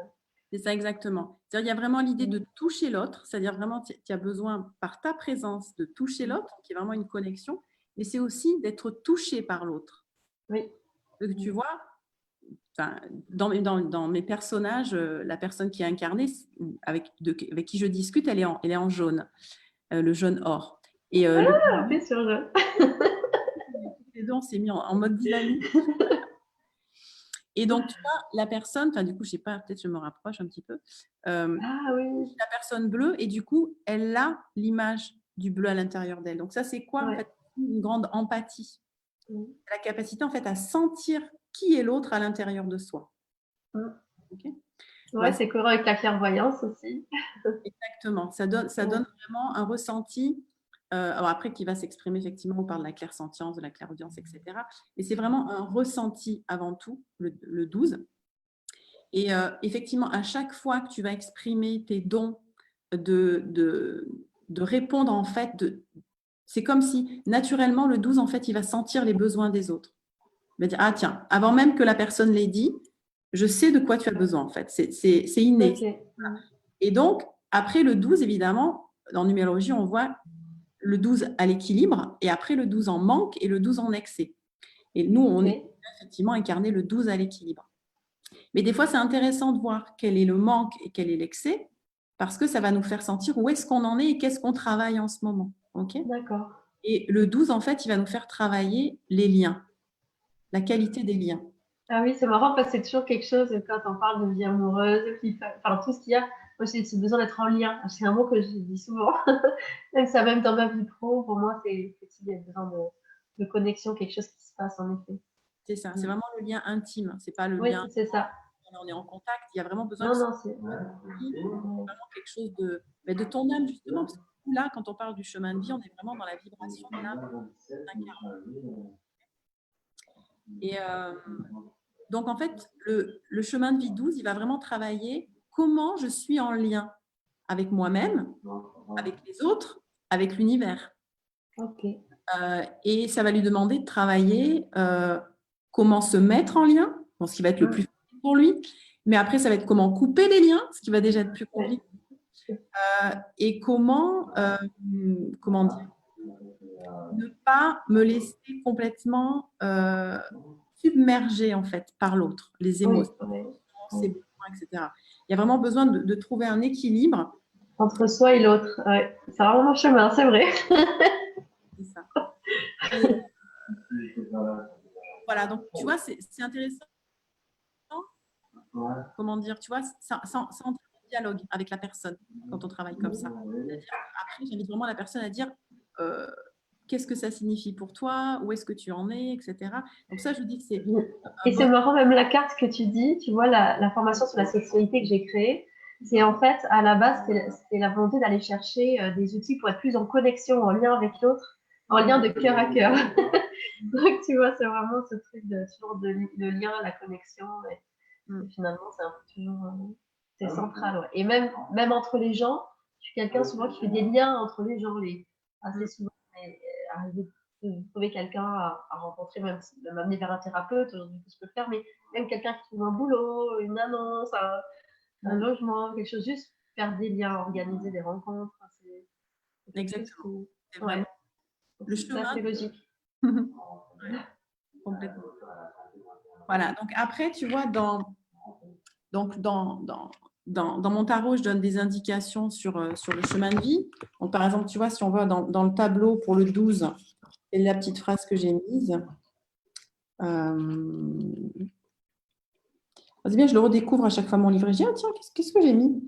[SPEAKER 2] C'est ça, exactement. C'est-à-dire, il y a vraiment l'idée de toucher l'autre, c'est-à-dire vraiment, tu as besoin, par ta présence, de toucher l'autre, qui est vraiment une connexion, mais c'est aussi d'être touché par l'autre.
[SPEAKER 1] Oui.
[SPEAKER 2] Donc, tu vois, dans mes personnages, la personne qui est incarnée, avec qui je discute, elle est en jaune, le jaune or. Et
[SPEAKER 1] c'est sur jaune.
[SPEAKER 2] Les deux, on s'est mis en mode dynamique. Et donc, tu vois, la personne, du coup, je ne sais pas, peut-être je me rapproche un petit peu. La personne bleue, et du coup, elle a l'image du bleu à l'intérieur d'elle. Donc, ça, c'est quoi en fait, une grande empathie. La capacité, en fait, à sentir qui est l'autre à l'intérieur de soi. Okay.
[SPEAKER 1] Ouais, c'est cohérent avec la clairvoyance aussi.
[SPEAKER 2] Exactement. Ça donne vraiment un ressenti. Alors après, qui va s'exprimer, effectivement, on parle de la clairsentience, de la clairaudience, etc. Mais c'est vraiment un ressenti avant tout, le 12. Et effectivement, à chaque fois que tu vas exprimer tes dons, de répondre, en fait, c'est comme si, naturellement, le 12, en fait, il va sentir les besoins des autres. Il va dire, ah tiens, avant même que la personne l'ait dit, je sais de quoi tu as besoin, en fait. C'est inné. Okay. Et donc, après le 12, évidemment, en numérologie, on voit le 12 à l'équilibre, et après le 12 en manque et le 12 en excès. Et nous, on est effectivement incarné le 12 à l'équilibre. Mais des fois, c'est intéressant de voir quel est le manque et quel est l'excès, parce que ça va nous faire sentir où est-ce qu'on en est et qu'est-ce qu'on travaille en ce moment. Okay.
[SPEAKER 1] D'accord.
[SPEAKER 2] Et le 12, en fait, il va nous faire travailler les liens, la qualité des liens.
[SPEAKER 1] Ah oui, c'est marrant parce que c'est toujours quelque chose, quand on parle de vie amoureuse, enfin tout ce qu'il y a, moi j'ai ce besoin d'être en lien. C'est un mot que je dis souvent, même ça, même dans ma vie pro, pour moi, c'est il y a besoin de connexion, quelque chose qui se passe en effet.
[SPEAKER 2] C'est ça, c'est vraiment le lien intime, c'est pas le lien.
[SPEAKER 1] Oui, c'est ça.
[SPEAKER 2] On est en contact, il y a vraiment besoin
[SPEAKER 1] c'est
[SPEAKER 2] vraiment quelque chose de ton âme, justement, parce que là, quand on parle du chemin de vie, on est vraiment dans la vibration de l'âme. Et donc, en fait, le chemin de vie 12, il va vraiment travailler comment je suis en lien avec moi-même, avec les autres, avec l'univers.
[SPEAKER 1] Okay.
[SPEAKER 2] Et ça va lui demander de travailler comment se mettre en lien, ce qui va être le plus facile pour lui. Mais après, ça va être comment couper les liens, ce qui va déjà être plus compliqué. Et comment dire, ne pas me laisser complètement submerger, en fait, par l'autre, les émotions, ses besoins, etc. Il y a vraiment besoin de trouver un équilibre
[SPEAKER 1] Entre soi et l'autre. Ouais. C'est vraiment mon chemin, c'est vrai.
[SPEAKER 2] C'est ça. Et voilà, donc tu vois, c'est intéressant, comment dire, tu vois, sans entrer en dialogue avec la personne quand on travaille comme ça. C'est-à-dire, après, j'invite vraiment la personne à dire euh, qu'est-ce que ça signifie pour toi, où est-ce que tu en es, etc. Donc ça, je dis que c'est un
[SPEAKER 1] Et
[SPEAKER 2] bon.
[SPEAKER 1] c'est marrant, même la carte que tu dis, tu vois, la formation sur la sexualité que j'ai créée, c'est en fait, à la base, c'était la volonté d'aller chercher des outils pour être plus en connexion, en lien avec l'autre, en lien de cœur à cœur. Donc, tu vois, c'est vraiment ce truc de, toujours de lien, la connexion. Et finalement, c'est un peu toujours, c'est central. Ouais. Et même entre les gens, je suis quelqu'un souvent qui fait des liens entre les gens. Assez souvent, arriver de trouver quelqu'un à rencontrer, même de m'amener vers un thérapeute, aujourd'hui, je peux le faire, mais même quelqu'un qui trouve un boulot, une annonce, un logement, quelque chose, juste faire des liens, organiser des rencontres. C'est quelque chose
[SPEAKER 2] Exactement.
[SPEAKER 1] qui.
[SPEAKER 2] C'est
[SPEAKER 1] Ouais,
[SPEAKER 2] vraiment le
[SPEAKER 1] c'est assez
[SPEAKER 2] chemin.
[SPEAKER 1] logique.
[SPEAKER 2] Ouais, complètement. Voilà. Donc après, tu vois, donc dans mon tarot, je donne des indications sur le chemin de vie. Donc, par exemple, tu vois, si on va dans le tableau pour le 12, et la petite phrase que j'ai mise, c'est bien, je le redécouvre à chaque fois mon livret. Je dis, ah, tiens, qu'est-ce que j'ai mis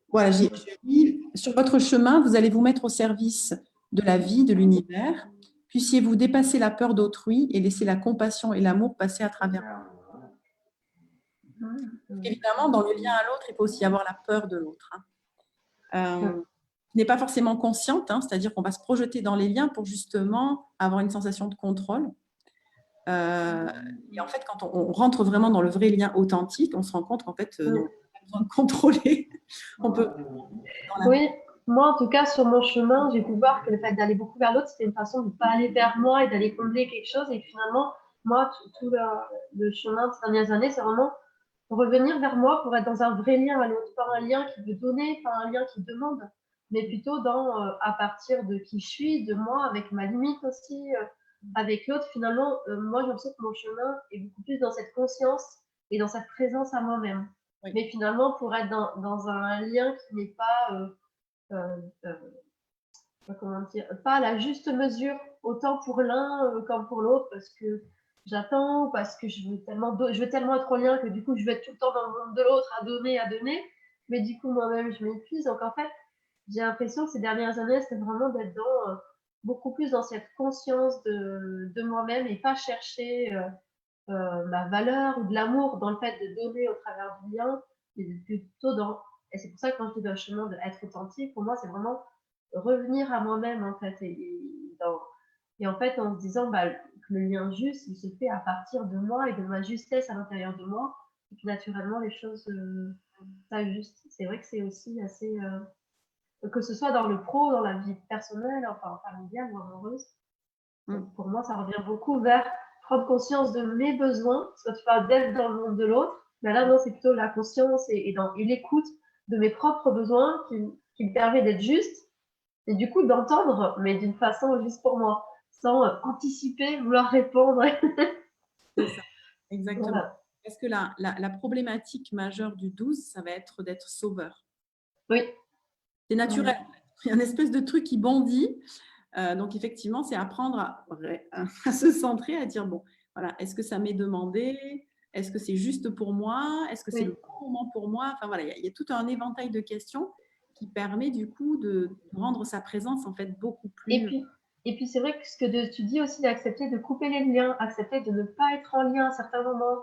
[SPEAKER 2] voilà, j'ai mis, sur votre chemin, vous allez vous mettre au service de la vie, de l'univers. Puissiez-vous dépasser la peur d'autrui et laisser la compassion et l'amour passer à travers vous. Évidemment, dans le lien à l'autre, il peut aussi y avoir la peur de l'autre. Qui n'est pas forcément consciente, c'est-à-dire qu'on va se projeter dans les liens pour justement avoir une sensation de contrôle. Et en fait, quand on rentre vraiment dans le vrai lien authentique, on se rend compte qu'en fait, non, on n'a pas besoin de contrôler. On peut
[SPEAKER 1] Oui, moi en tout cas, sur mon chemin, j'ai pu voir que le fait d'aller beaucoup vers l'autre, c'était une façon de ne pas aller vers moi et d'aller combler quelque chose. Et finalement, moi, tout le chemin de ces dernières années, c'est vraiment revenir vers moi pour être dans un vrai lien à l'autre, pas un lien qui veut donner, pas un lien qui demande, mais plutôt dans à partir de qui je suis, de moi, avec ma limite aussi, avec l'autre. Finalement, moi, j'ai l'impression que mon chemin est beaucoup plus dans cette conscience et dans cette présence à moi-même.
[SPEAKER 2] Oui.
[SPEAKER 1] Mais finalement, pour être dans un lien qui n'est pas, euh, comment dire, pas à la juste mesure, autant pour l'un comme pour l'autre, parce que j'attends, parce que je veux tellement être en lien que du coup, je veux être tout le temps dans le monde de l'autre, à donner, mais du coup, moi-même, je m'épuise. Donc, en fait, j'ai l'impression que ces dernières années, c'était vraiment d'être beaucoup plus dans cette conscience de moi-même et pas chercher ma valeur ou de l'amour dans le fait de donner au travers du lien, mais plutôt dans. Et c'est pour ça que quand je dis dans le chemin d'être authentique, pour moi, c'est vraiment revenir à moi-même, en fait. Et en fait, en se disant bah, que le lien juste, il se fait à partir de moi et de ma justesse à l'intérieur de moi, et que naturellement, les choses s'ajustent. C'est vrai que c'est aussi assez. Que ce soit dans le pro, dans la vie personnelle, enfin familiale ou amoureuse, pour moi, ça revient beaucoup vers prendre conscience de mes besoins, parce que tu parles d'être dans le monde de l'autre, mais là, non, c'est plutôt la conscience et l'écoute de mes propres besoins qui me permet d'être juste et du coup d'entendre, mais d'une façon juste pour moi, sans anticiper, vouloir répondre.
[SPEAKER 2] C'est ça, exactement.
[SPEAKER 1] Voilà.
[SPEAKER 2] Parce que la problématique majeure du 12, ça va être d'être sauveur.
[SPEAKER 1] Oui.
[SPEAKER 2] C'est naturel. Il y a une espèce de truc qui bondit. Donc, effectivement, c'est apprendre à se centrer, à dire, bon, voilà, est-ce que ça m'est demandé? Est-ce que c'est juste pour moi? Est-ce que c'est
[SPEAKER 1] Oui.
[SPEAKER 2] le bon moment pour moi? Enfin, voilà, il y a tout un éventail de questions qui permet, du coup, de rendre sa présence, en fait, beaucoup
[SPEAKER 1] Et
[SPEAKER 2] plus…
[SPEAKER 1] puis, et puis c'est vrai que ce que tu dis aussi d'accepter de couper les liens, accepter de ne pas être en lien à certains moments.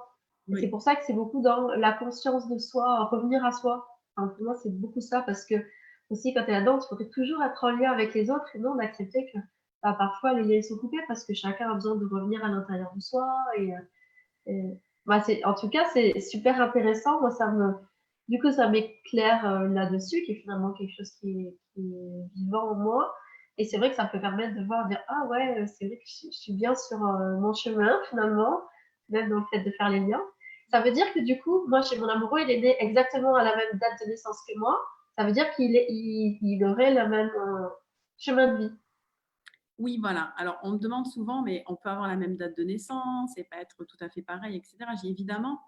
[SPEAKER 1] Et c'est
[SPEAKER 2] Oui,
[SPEAKER 1] pour ça que c'est beaucoup dans la conscience de soi, revenir à soi. Enfin, pour moi, c'est beaucoup ça parce que aussi quand tu es là-dedans, tu pourrais toujours être en lien avec les autres et non d'accepter que bah, parfois les liens sont coupés parce que chacun a besoin de revenir à l'intérieur de soi. Bah, en tout cas, c'est super intéressant. Moi, du coup, ça m'éclaire là-dessus, qui est finalement quelque chose qui est vivant en moi. Et c'est vrai que ça peut permettre de voir, dire, ah ouais, c'est vrai que je suis bien sur mon chemin finalement, même dans le fait de faire les liens. Ça veut dire que du coup, moi, chez mon amoureux, il est né exactement à la même date de naissance que moi. Ça veut dire il aurait le même chemin de vie.
[SPEAKER 2] oui, voilà. Alors, on me demande souvent, mais on peut avoir la même date de naissance et pas être tout à fait pareil, etc. J'ai évidemment,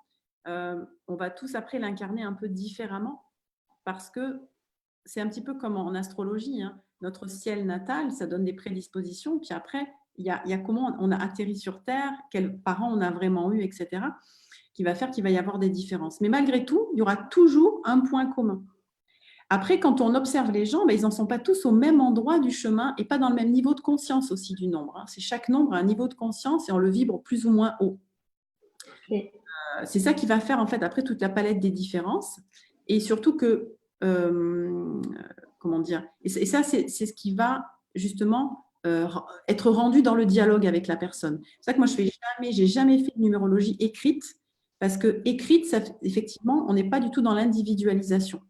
[SPEAKER 2] on va tous après l'incarner un peu différemment. parce que c'est un petit peu comme en astrologie, hein. Notre ciel natal, ça donne des prédispositions. Puis après, il y a comment on a atterri sur Terre, quels parents on a vraiment eu, etc., qui va faire qu'il va y avoir des différences. Mais malgré tout, il y aura toujours un point commun. Après, quand on observe les gens, ben, ils n'en sont pas tous au même endroit du chemin et pas dans le même niveau de conscience aussi du nombre, hein. C'est chaque nombre a un niveau de conscience et on le vibre plus ou moins haut.
[SPEAKER 1] Ok.
[SPEAKER 2] C'est ça qui va faire en fait après toute la palette des différences et surtout que comment dire, et ça c'est ce qui va justement être rendu dans le dialogue avec la personne. C'est ça que moi j'ai jamais fait de numérologie écrite parce que écrite, ça, effectivement, on n'est pas du tout dans l'individualisation.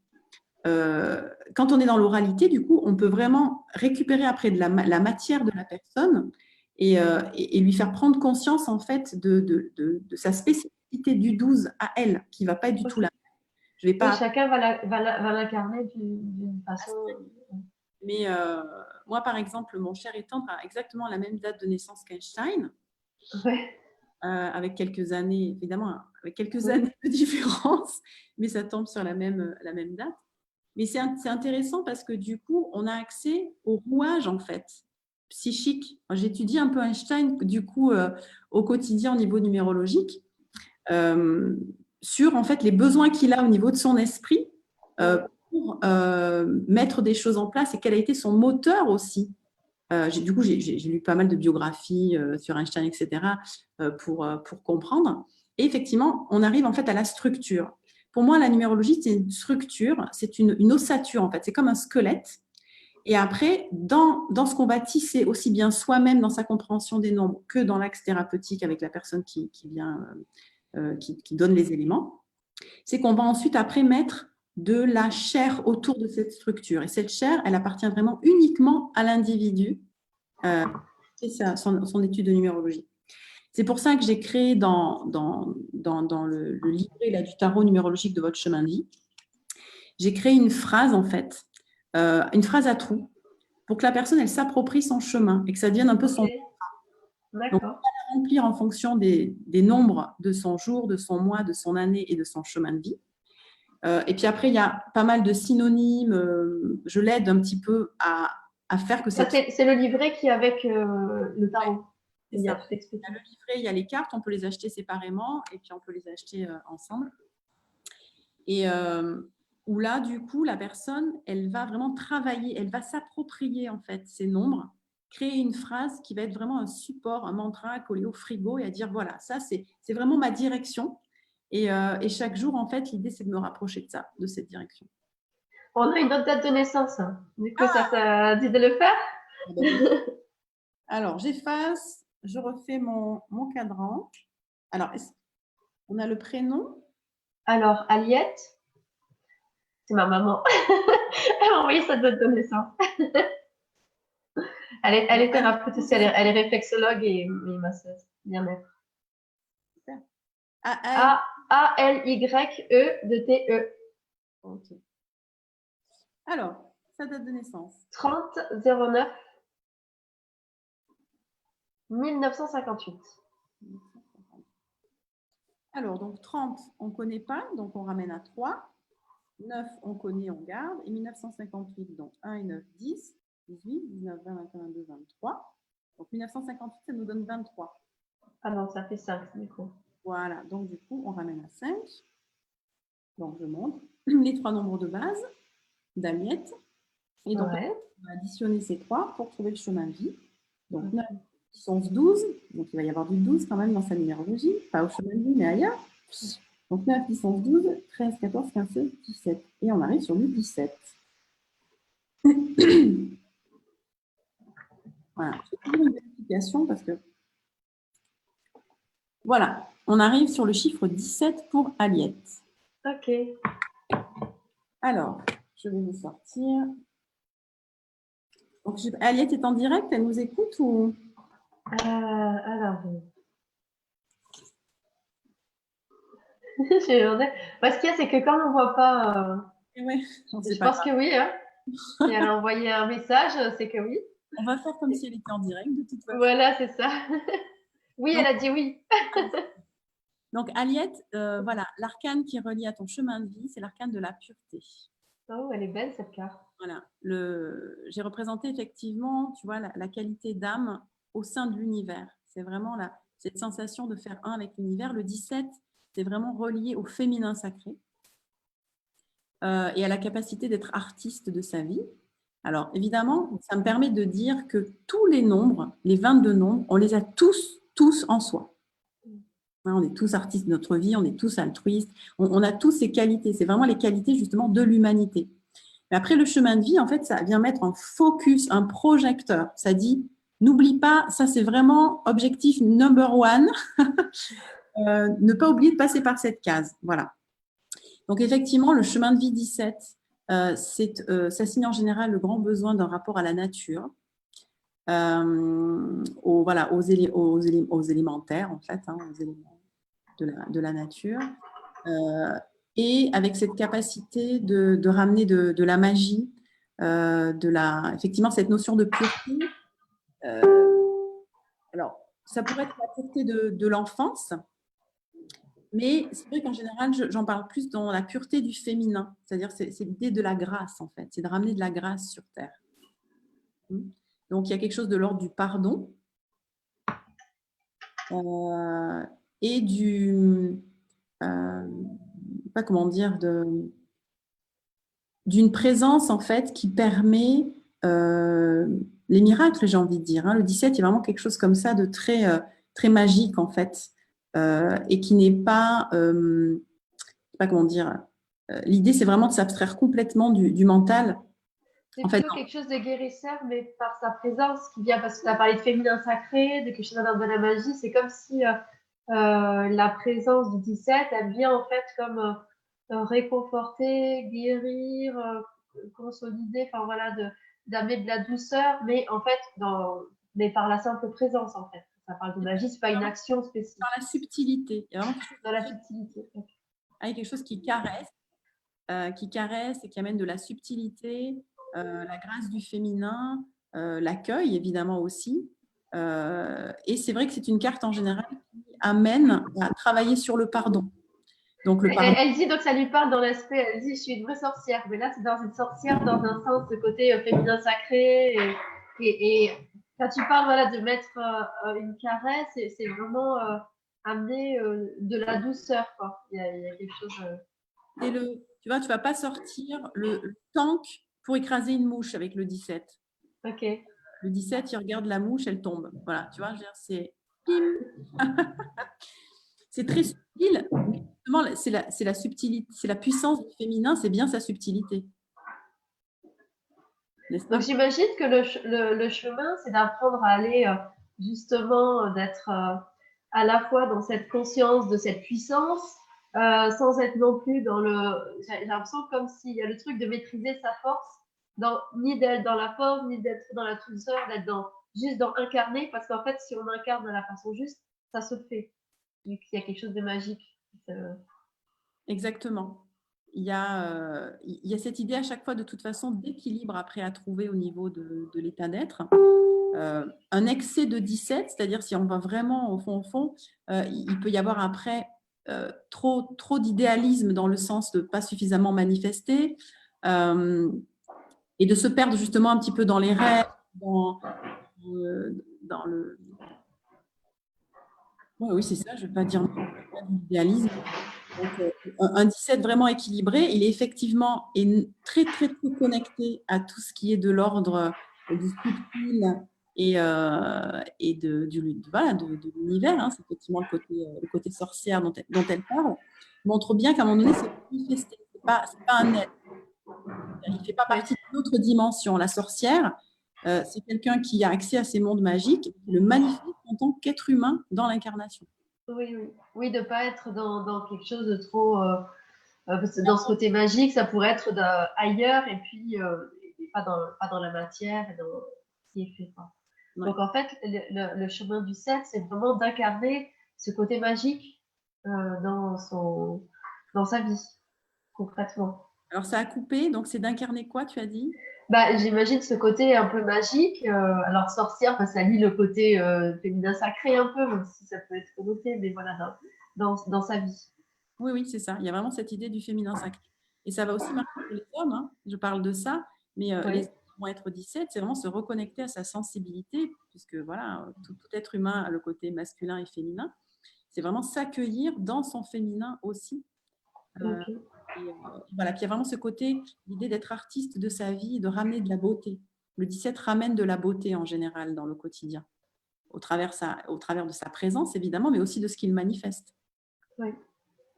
[SPEAKER 2] Quand on est dans l'oralité, du coup, on peut vraiment récupérer après de la matière de la personne et lui faire prendre conscience en fait de sa spécificité du 12 à elle, qui ne va pas être du tout là. Je vais
[SPEAKER 1] Oui,
[SPEAKER 2] pas.
[SPEAKER 1] chacun va l'incarner d'une façon.
[SPEAKER 2] Mais moi, par exemple, mon cher étendre a exactement la même date de naissance qu'Einstein,
[SPEAKER 1] Ouais.
[SPEAKER 2] avec quelques années, évidemment, avec quelques
[SPEAKER 1] Oui.
[SPEAKER 2] années de différence, mais ça tombe sur la même date. Mais c'est intéressant parce que du coup, on a accès au rouage en fait psychique. J'étudie un peu Einstein du coup au quotidien au niveau numérologique sur en fait les besoins qu'il a au niveau de son esprit pour mettre des choses en place et quel a été son moteur aussi. Du coup, j'ai lu pas mal de biographies sur Einstein, etc., pour comprendre. Et effectivement, on arrive en fait à la structure. Pour moi, la numérologie, c'est une structure, c'est une ossature en fait, c'est comme un squelette. Et après, dans ce qu'on va tisser aussi bien soi-même dans sa compréhension des nombres que dans l'axe thérapeutique avec la personne qui vient, qui donne les éléments, c'est qu'on va ensuite après mettre de la chair autour de cette structure. Et cette chair, elle appartient vraiment uniquement à l'individu. C'est ça, son étude de numérologie. C'est pour ça que j'ai créé dans le livret là, du tarot numérologique de votre chemin de vie, j'ai créé une phrase en fait, une phrase à trous, pour que la personne elle s'approprie son chemin et que ça devienne un peu son.
[SPEAKER 1] Ok.
[SPEAKER 2] Donc, on va
[SPEAKER 1] D'accord.
[SPEAKER 2] la remplir en fonction des nombres de son jour, de son mois, de son année et de son chemin de vie. Et puis après, il y a pas mal de synonymes. Je l'aide un petit peu à faire que
[SPEAKER 1] Ça,
[SPEAKER 2] cette.
[SPEAKER 1] c'est le livret qui est avec le tarot.
[SPEAKER 2] C'est
[SPEAKER 1] Il y a
[SPEAKER 2] ça.
[SPEAKER 1] tout
[SPEAKER 2] Il
[SPEAKER 1] expliqué.
[SPEAKER 2] y a le livret, il y a les cartes, on peut les acheter séparément et puis on peut les acheter ensemble. Et où là, du coup, la personne, elle va vraiment travailler, elle va s'approprier en fait ces nombres, créer une phrase qui va être vraiment un support, un mantra à coller au frigo et à dire voilà, ça c'est vraiment ma direction. Et chaque jour, en fait, l'idée c'est de me rapprocher de ça, de cette direction.
[SPEAKER 1] On a une autre date de naissance. Du coup, ça t'a dit de le faire?
[SPEAKER 2] Alors, j'efface, je refais mon cadran. Alors, on a le prénom.
[SPEAKER 1] Alors, Aliette, c'est ma maman. Elle m'a envoyé sa date de naissance. Elle est thérapeute aussi, elle est réflexologue et masseuse. Bien-être. A-L-Y-E de T-E.
[SPEAKER 2] Ok. Alors, sa date de naissance.
[SPEAKER 1] 30-09 1958.
[SPEAKER 2] Alors, donc 30, on ne connaît pas, donc on ramène à 3. 9, on connaît, on garde. Et 1958, donc 1 et 9, 10. 18, 19, 20, 21, 22, 23. Donc 1958, ça nous donne 23.
[SPEAKER 1] Ah non, ça fait 5 du coup.
[SPEAKER 2] Voilà, donc du coup, on ramène à 5. Donc je montre les 3 nombres de base d'Aliette. Et donc,
[SPEAKER 1] Ouais.
[SPEAKER 2] on va additionner ces 3 pour trouver le chemin de vie. Donc 9, 10, 11, 12. Donc il va y avoir du 12 quand même dans sa numérologie. Pas au chemin de vie, mais ailleurs. Donc 9, 10, 11, 12, 13, 14, 15, 16, 17. Et on arrive sur le 17. Voilà, je vais faire une vérification parce que. Voilà, on arrive sur le chiffre 17 pour Aliette.
[SPEAKER 1] Ok.
[SPEAKER 2] Alors, je vais vous sortir. Donc, Aliette est en direct, elle nous écoute ou.
[SPEAKER 1] Alors, j'ai demandé. Ce qu'il y a, c'est que quand on ne voit pas.
[SPEAKER 2] Ouais,
[SPEAKER 1] Je pense que oui. Hein. Si elle a envoyé un message, c'est que oui.
[SPEAKER 2] On va faire comme si elle était en direct de toute façon.
[SPEAKER 1] Voilà, c'est ça. Oui,
[SPEAKER 2] Donc,
[SPEAKER 1] elle a dit oui.
[SPEAKER 2] donc Aliette, voilà, l'arcane qui est relié à ton chemin de vie, c'est l'arcane de la pureté.
[SPEAKER 1] Oh, elle est belle cette carte.
[SPEAKER 2] Voilà. J'ai représenté effectivement, tu vois, la qualité d'âme au sein de l'univers. C'est vraiment cette sensation de faire un avec l'univers. Le 17, c'est vraiment relié au féminin sacré et à la capacité d'être artiste de sa vie. Alors, évidemment, ça me permet de dire que tous les nombres, les 22 nombres, on les a tous en soi. On est tous artistes de notre vie, on est tous altruistes, on a tous ces qualités. C'est vraiment les qualités justement de l'humanité. Mais après, le chemin de vie, en fait, ça vient mettre un focus, un projecteur. Ça dit, n'oublie pas, ça c'est vraiment objectif number one, ne pas oublier de passer par cette case. Voilà. Donc effectivement, le chemin de vie 17, ça signe en général le grand besoin d'un rapport à la nature, aux élémentaires, en fait, hein, aux éléments de la nature. Et avec cette capacité de ramener de la magie, effectivement, cette notion de pureté. Alors, ça pourrait être la pureté de l'enfance, mais c'est vrai qu'en général, j'en parle plus dans la pureté du féminin, c'est-à-dire c'est l'idée de la grâce, en fait, c'est de ramener de la grâce sur Terre. Donc, il y a quelque chose de l'ordre du pardon et pas comment dire, d'une présence en fait qui permet les miracles, j'ai envie de dire. Hein. Le 17, il y a vraiment quelque chose comme ça de très magique en fait, et qui n'est pas, pas comment dire. L'idée, c'est vraiment de s'abstraire complètement du mental.
[SPEAKER 1] C'est
[SPEAKER 2] En fait,
[SPEAKER 1] plutôt quelque chose de guérisseur, mais par sa présence qui vient, parce que tu as parlé de féminin sacré, de quelque chose de la magie. C'est comme si la présence du 17, elle vient en fait comme réconforter, guérir, consolider, enfin voilà, d'amener de la douceur, mais en fait, mais par la simple présence en fait. Ça parle de magie, c'est pas une action spécifique.
[SPEAKER 2] dans la subtilité, il y a vraiment quelque chose
[SPEAKER 1] Dans la subtilité.
[SPEAKER 2] avec quelque chose qui caresse et qui amène de la subtilité, la grâce du féminin, l'accueil évidemment aussi. Et c'est vrai que c'est une carte en général qui amène à travailler sur le pardon. Donc le pardon.
[SPEAKER 1] Elle dit donc ça lui parle dans l'aspect, elle dit je suis une vraie sorcière, mais là c'est dans une sorcière dans un sens de côté féminin sacré et quand tu parles voilà de mettre une caresse, c'est vraiment amener de la douceur quoi. Il y a quelque chose.
[SPEAKER 2] Tu vois, tu vas pas sortir le tank pour écraser une mouche avec le 17.
[SPEAKER 1] Ok.
[SPEAKER 2] Le 17, il regarde la mouche, elle tombe. Voilà, tu vois, je veux dire, c'est c'est très subtil. Mais c'est la subtilité, c'est la puissance du féminin, c'est bien sa subtilité.
[SPEAKER 1] Donc j'imagine que le chemin c'est d'apprendre à aller justement d'être à la fois dans cette conscience de cette puissance sans être non plus dans j'ai l'impression comme s'il y a le truc de maîtriser sa force, ni d'être dans la force, ni d'être dans la douceur, d'être juste dans incarner, parce qu'en fait, si on incarne de la façon juste, ça se fait. Il y a quelque chose de magique.
[SPEAKER 2] Exactement. Il y a cette idée à chaque fois, de toute façon, d'équilibre après à trouver au niveau de l'état d'être. Un excès de 17, c'est-à-dire si on va vraiment au fond, il peut y avoir après trop d'idéalisme dans le sens de pas suffisamment manifester et de se perdre justement un petit peu dans les rêves, dans le... Oui, c'est ça, je ne vais pas dire l'idéalisme. Donc, un 17 vraiment équilibré, il est effectivement très connecté à tout ce qui est de l'ordre du subtil et de l'univers. Hein. C'est effectivement le côté sorcière dont elle parle. Montre bien qu'à un moment donné, c'est manifesté. C'est pas un être. Il ne fait pas partie d'une autre dimension. La sorcière, c'est quelqu'un qui a accès à ces mondes magiques et qui le manifeste en tant qu'être humain dans l'incarnation.
[SPEAKER 1] Oui, de ne pas être dans quelque chose de trop. Parce que dans ce côté magique, ça pourrait être ailleurs et puis et pas dans la matière et dans ce qui est fait. Quoi. Ouais. Donc en fait, le chemin du 7, c'est vraiment d'incarner ce côté magique dans sa vie, concrètement.
[SPEAKER 2] Alors ça a coupé, donc c'est d'incarner quoi, tu as dit?
[SPEAKER 1] J'imagine ce côté un peu magique. Alors sorcière, ça lie le côté féminin sacré un peu, même si ça peut être connoté, mais voilà, dans sa vie.
[SPEAKER 2] Oui, c'est ça. Il y a vraiment cette idée du féminin sacré. Et ça va aussi marcher pour les hommes, hein. Je parle de ça, mais les
[SPEAKER 1] Oui.
[SPEAKER 2] hommes qui vont être 17, c'est vraiment se reconnecter à sa sensibilité, puisque voilà, tout être humain a le côté masculin et féminin. C'est vraiment s'accueillir dans son féminin aussi. Euh,
[SPEAKER 1] Ok.
[SPEAKER 2] voilà, puis il y a vraiment ce côté, l'idée d'être artiste de sa vie, de ramener de la beauté. Le 17 ramène de la beauté en général dans le quotidien, au travers de sa présence évidemment, mais aussi de ce qu'il manifeste.
[SPEAKER 1] Oui.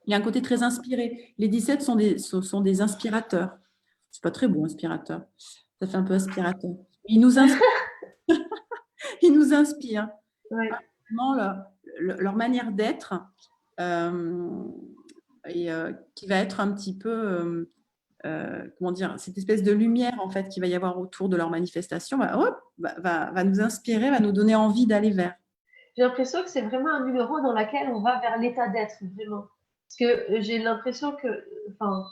[SPEAKER 2] Il y a un côté très inspiré. Les 17 sont des inspirateurs. C'est pas très beau, inspirateur. Ça fait un peu aspirateur. Ils nous inspirent. Ils nous inspirent.
[SPEAKER 1] Oui.
[SPEAKER 2] Vraiment, leur manière d'être qui va être un petit peu, comment dire, cette espèce de lumière en fait qu'il va y avoir autour de leur manifestation va nous inspirer, va nous donner envie d'aller vers.
[SPEAKER 1] J'ai l'impression que c'est vraiment un numéro dans lequel on va vers l'état d'être, vraiment. Parce que j'ai l'impression que, enfin,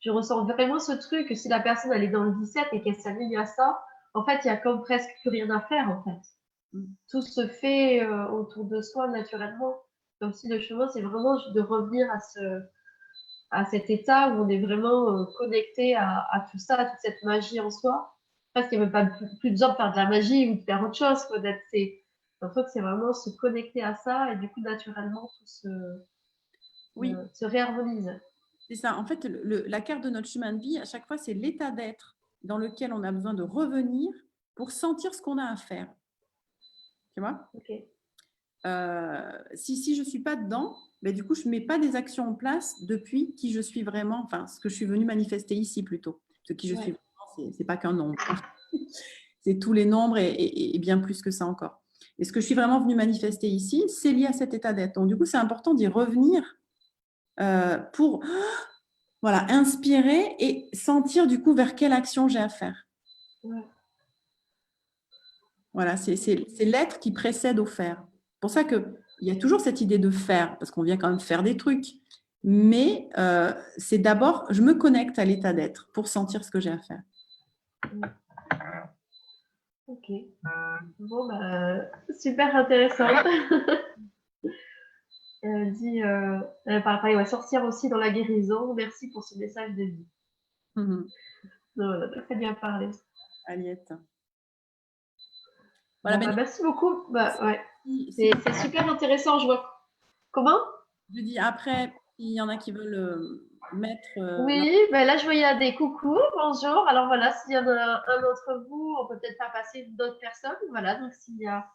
[SPEAKER 1] je ressens vraiment ce truc que si la personne elle est dans le 17 et qu'elle s'aligne à ça, en fait, il y a comme presque plus rien à faire, en fait. Tout se fait autour de soi naturellement. Comme si le chemin, c'est vraiment de revenir à cet état où on est vraiment connecté à tout ça, à toute cette magie en soi. Parce qu'il n'y a même pas plus besoin de faire de la magie ou de faire autre chose, quoi. Je trouve que c'est vraiment se connecter à ça et du coup, naturellement,
[SPEAKER 2] Oui,
[SPEAKER 1] se réharmonise.
[SPEAKER 2] c'est ça. En fait, la carte de notre chemin de vie, à chaque fois, c'est l'état d'être dans lequel on a besoin de revenir pour sentir ce qu'on a à faire. Tu vois?
[SPEAKER 1] Ok.
[SPEAKER 2] Si je ne suis pas dedans, ben, du coup, je ne mets pas des actions en place depuis qui je suis vraiment, enfin, ce que je suis venue manifester ici plutôt. Ce qui je suis
[SPEAKER 1] Ouais.
[SPEAKER 2] vraiment, c'est pas qu'un nombre. C'est tous les nombres et bien plus que ça encore. Et ce que je suis vraiment venue manifester ici, c'est lié à cet état d'être. Donc, du coup, c'est important d'y revenir pour voilà, inspirer et sentir du coup vers quelle action j'ai à faire.
[SPEAKER 1] Ouais.
[SPEAKER 2] Voilà, c'est l'être qui précède au faire. C'est pour ça qu'il y a toujours cette idée de faire, parce qu'on vient quand même faire des trucs. Mais c'est d'abord, je me connecte à l'état d'être pour sentir ce que j'ai à faire.
[SPEAKER 1] Ok. Bon, bah, super intéressant. Elle dit, pareil, ouais, sortir aussi dans la guérison. Merci pour ce message de vie. Non, on a très bien parlé.
[SPEAKER 2] Aliette. Voilà,
[SPEAKER 1] Bon,
[SPEAKER 2] ben,
[SPEAKER 1] bah, merci beaucoup. Bah, ouais.
[SPEAKER 2] si
[SPEAKER 1] C'est super intéressant. Je vois. Comment?
[SPEAKER 2] je dis après, s'il y en a qui veulent mettre
[SPEAKER 1] Oui, bah, là, je voyais des coucous. Bonjour. Alors voilà, s'il y en a un d'entre vous, on peut peut-être faire passer d'autres personnes. Voilà, donc s'il y a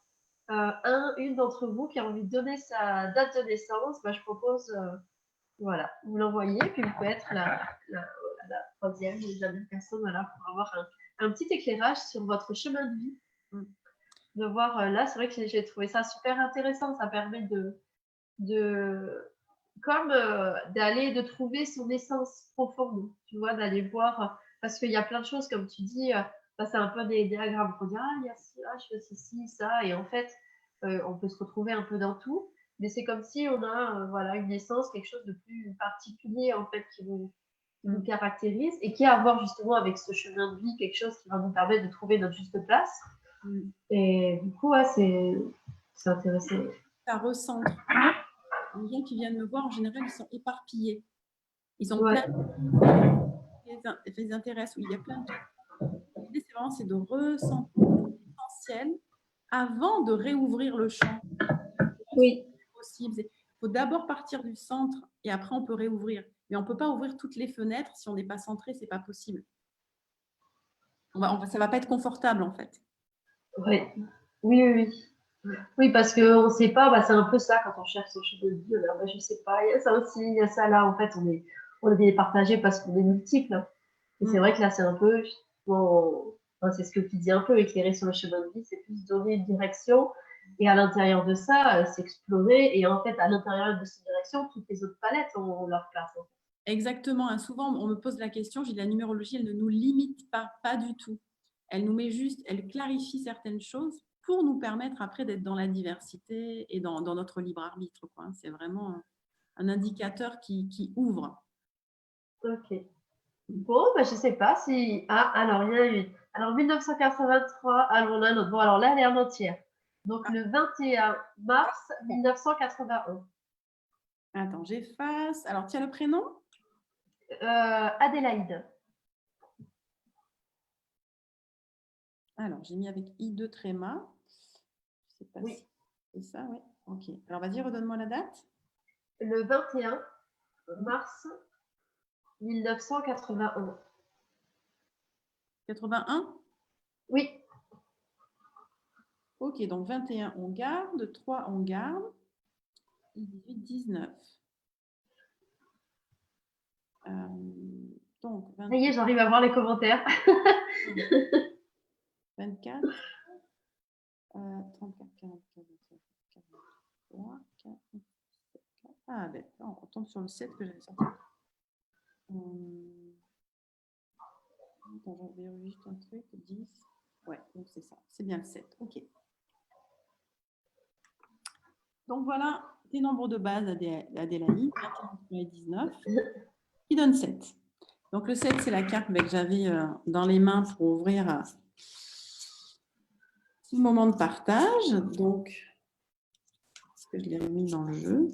[SPEAKER 1] une d'entre vous qui a envie de donner sa date de naissance, bah, je propose, voilà, vous l'envoyez, puis vous pouvez être la troisième ou la dernière personne, voilà, pour avoir un petit éclairage sur votre chemin de vie. De voir, là, c'est vrai que j'ai trouvé ça super intéressant. Ça permet de comme d'aller, de trouver son essence profonde, tu vois, d'aller voir, parce qu'il y a plein de choses, comme tu dis, bah, c'est un peu des diagrammes qu'on dit, ah, il y a ci, ah, je fais ceci, ça, et en fait, on peut se retrouver un peu dans tout, mais c'est comme si on a voilà, une essence, quelque chose de plus particulier, en fait, qui nous caractérise et qui a à voir justement avec ce chemin de vie, quelque chose qui va nous permettre de trouver notre juste place. Et du coup, ouais, c'est intéressant.
[SPEAKER 2] ça recentre. Les gens qui viennent me voir, en général, ils sont éparpillés. Ils ont
[SPEAKER 1] Ouais.
[SPEAKER 2] plein de les intéressent, où il y a plein de trucs. L'idée, c'est vraiment de ressentir l'essentiel avant de réouvrir le champ.
[SPEAKER 1] Oui.
[SPEAKER 2] Possible. Il faut d'abord partir du centre et après, on peut réouvrir. Mais on ne peut pas ouvrir toutes les fenêtres si on n'est pas centré, ce n'est pas possible. Ça ne va pas être confortable, en fait.
[SPEAKER 1] Oui, oui, oui. Oui, parce qu'on ne sait pas, bah, c'est un peu ça quand on cherche son chemin de vie. Alors, bah, je ne sais pas, il y a ça aussi, il y a ça là. En fait, on est départagé parce qu'on est multiples. Et c'est vrai que là, c'est un peu, enfin, c'est ce que tu dis un peu, éclairer sur le chemin de vie, c'est plus donner une direction. Et à l'intérieur de ça, s'explorer. Et en fait, à l'intérieur de cette direction, toutes les autres palettes ont leur place. En fait.
[SPEAKER 2] Exactement. Hein. Souvent, on me pose la question, j'ai dit, la numérologie, elle ne nous limite pas du tout. Elle nous met juste, elle clarifie certaines choses pour nous permettre après d'être dans la diversité et dans notre libre arbitre. Quoi. C'est vraiment un indicateur qui ouvre.
[SPEAKER 1] Ok. Bon, bah, je sais pas si. Ah, alors, il y en a une. Alors, 1983, alors on a un autre. Bon, alors là, elle est en entière. Donc, le 21 mars 1981.
[SPEAKER 2] Attends, j'efface. Alors, tu as le prénom?
[SPEAKER 1] Adélaïde.
[SPEAKER 2] Alors, j'ai mis avec I2 tréma. Je ne sais pas si c'est ça, oui. Ok. Alors, vas-y, redonne-moi la date.
[SPEAKER 1] Le 21 mars 1981.
[SPEAKER 2] 81?
[SPEAKER 1] Oui.
[SPEAKER 2] Ok, donc 21, on garde. 3, on garde. 18, 19. Donc,
[SPEAKER 1] Ça y est, j'arrive à voir les commentaires.
[SPEAKER 2] 24, 34, 44, 43, 4, 4. Ah, ben, on tombe sur le 7 que j'avais sorti. Attends, je vérifie juste un truc. 10. Ouais, donc c'est ça. C'est bien le 7. Ok. Donc voilà tes nombres de base, Adélaïde, 21 et 19, qui donne 7. Donc le 7, c'est la carte que j'avais dans les mains pour ouvrir ce moment de partage. Donc, est-ce que je l'ai remis dans le jeu?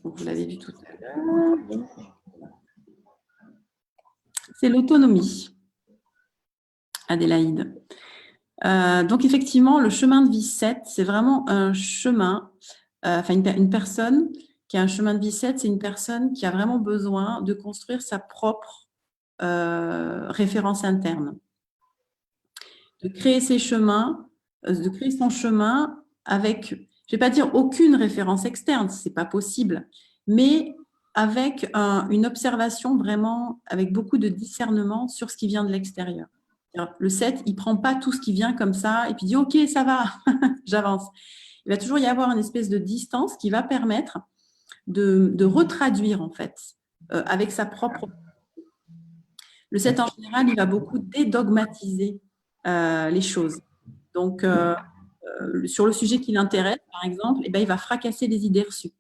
[SPEAKER 2] Donc, vous l'avez vu tout à l'heure. C'est l'autonomie, Adélaïde. Donc, effectivement, le chemin de vie 7, c'est vraiment un chemin, enfin, une personne qui a un chemin de vie 7, c'est une personne qui a vraiment besoin de construire sa propre référence interne, de créer ses chemins, de créer son chemin avec, je ne vais pas dire aucune référence externe, ce n'est pas possible, mais avec une observation vraiment, avec beaucoup de discernement sur ce qui vient de l'extérieur. Le 7, il ne prend pas tout ce qui vient comme ça et puis dit « Ok, ça va, j'avance ». Il va toujours y avoir une espèce de distance qui va permettre de retraduire en fait avec sa propre... Le 7 en général, il va beaucoup dédogmatiser les choses. Donc, sur le sujet qui l'intéresse, par exemple, eh ben, il va fracasser les idées reçues.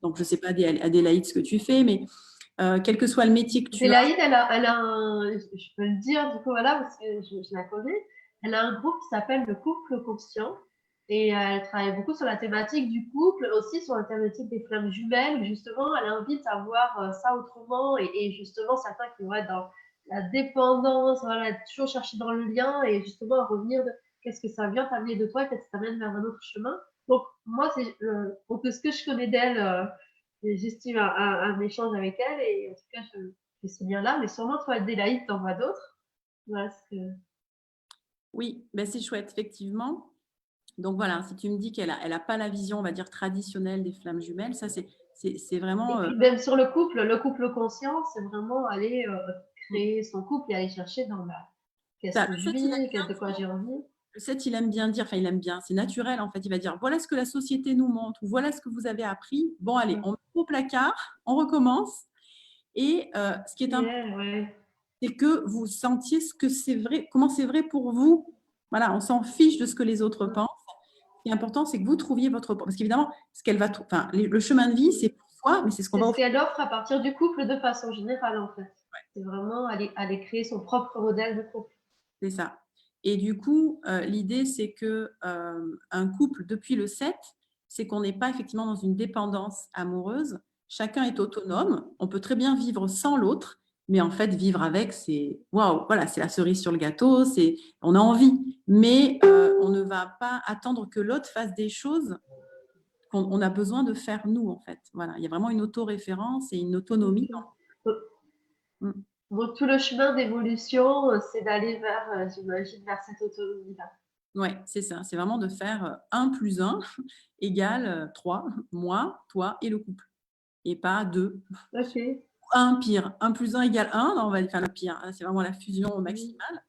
[SPEAKER 2] Donc, je ne sais pas, Adélaïde, ce que tu fais, mais quel que soit le métier que tu as.
[SPEAKER 1] Adélaïde, elle a je peux le dire, du coup, voilà, parce que je la connais. Elle a un groupe qui s'appelle le couple conscient. Et elle travaille beaucoup sur la thématique du couple, aussi sur la thématique des flammes jumelles. Justement, elle invite à voir ça autrement. Et justement, certains qui vont être dans la dépendance, voilà, toujours chercher dans le lien et justement à revenir de qu'est-ce que ça vient t'amener de toi, qu'est-ce que ça t'amène vers un autre chemin. Donc, moi, c'est donc, ce que je connais d'elle, j'estime un échange avec elle et en tout cas, je fais ce lien-là. Mais sûrement, toi, Adélaïde, t'en vois d'autres. Voilà ce que...
[SPEAKER 2] Oui, ben c'est chouette, effectivement. Donc voilà, si tu me dis qu'elle a pas la vision, on va dire, traditionnelle des flammes jumelles, ça c'est vraiment...
[SPEAKER 1] Et puis même sur le couple conscient, c'est vraiment aller créer son couple et aller chercher dans la qu'est-ce
[SPEAKER 2] ça,
[SPEAKER 1] que
[SPEAKER 2] le
[SPEAKER 1] je
[SPEAKER 2] 7, il aime
[SPEAKER 1] vis,
[SPEAKER 2] bien
[SPEAKER 1] de quoi j'ai envie.
[SPEAKER 2] Le 7, il aime bien dire, enfin, il aime bien, c'est naturel en fait. Il va dire voilà ce que la société nous montre, ou voilà ce que vous avez appris. Bon, allez, on met au placard, on recommence. Et ce qui est important, c'est que vous sentiez ce que c'est vrai, comment c'est vrai pour vous. Voilà, on s'en fiche de ce que les autres pensent. Ce qui est important, c'est que vous trouviez votre. Parce qu'évidemment, ce qu'elle va, enfin, le chemin de vie, c'est pour soi, mais c'est ce qu'on
[SPEAKER 1] C'est
[SPEAKER 2] va
[SPEAKER 1] ce
[SPEAKER 2] offrir.
[SPEAKER 1] qu'elle offre à partir du couple de façon générale, en fait. C'est vraiment aller créer son propre modèle de couple.
[SPEAKER 2] C'est ça. Et du coup, l'idée, c'est que un couple, depuis le 7, c'est qu'on n'est pas effectivement dans une dépendance amoureuse. Chacun est autonome. On peut très bien vivre sans l'autre, mais en fait, vivre avec, c'est waouh, voilà, c'est la cerise sur le gâteau. On a envie, mais on ne va pas attendre que l'autre fasse des choses qu'on a besoin de faire nous, en fait. Voilà, il y a vraiment une autoréférence et une autonomie.
[SPEAKER 1] Donc, tout le chemin d'évolution, c'est d'aller vers, j'imagine, vers cette autonomie-là.
[SPEAKER 2] Oui, c'est ça. C'est vraiment de faire 1 plus 1 égale 3, moi, toi et le couple. Et pas 2.
[SPEAKER 1] Ok.
[SPEAKER 2] 1 pire. 1 plus 1 égale 1. Non, on va faire le pire. C'est vraiment la fusion maximale.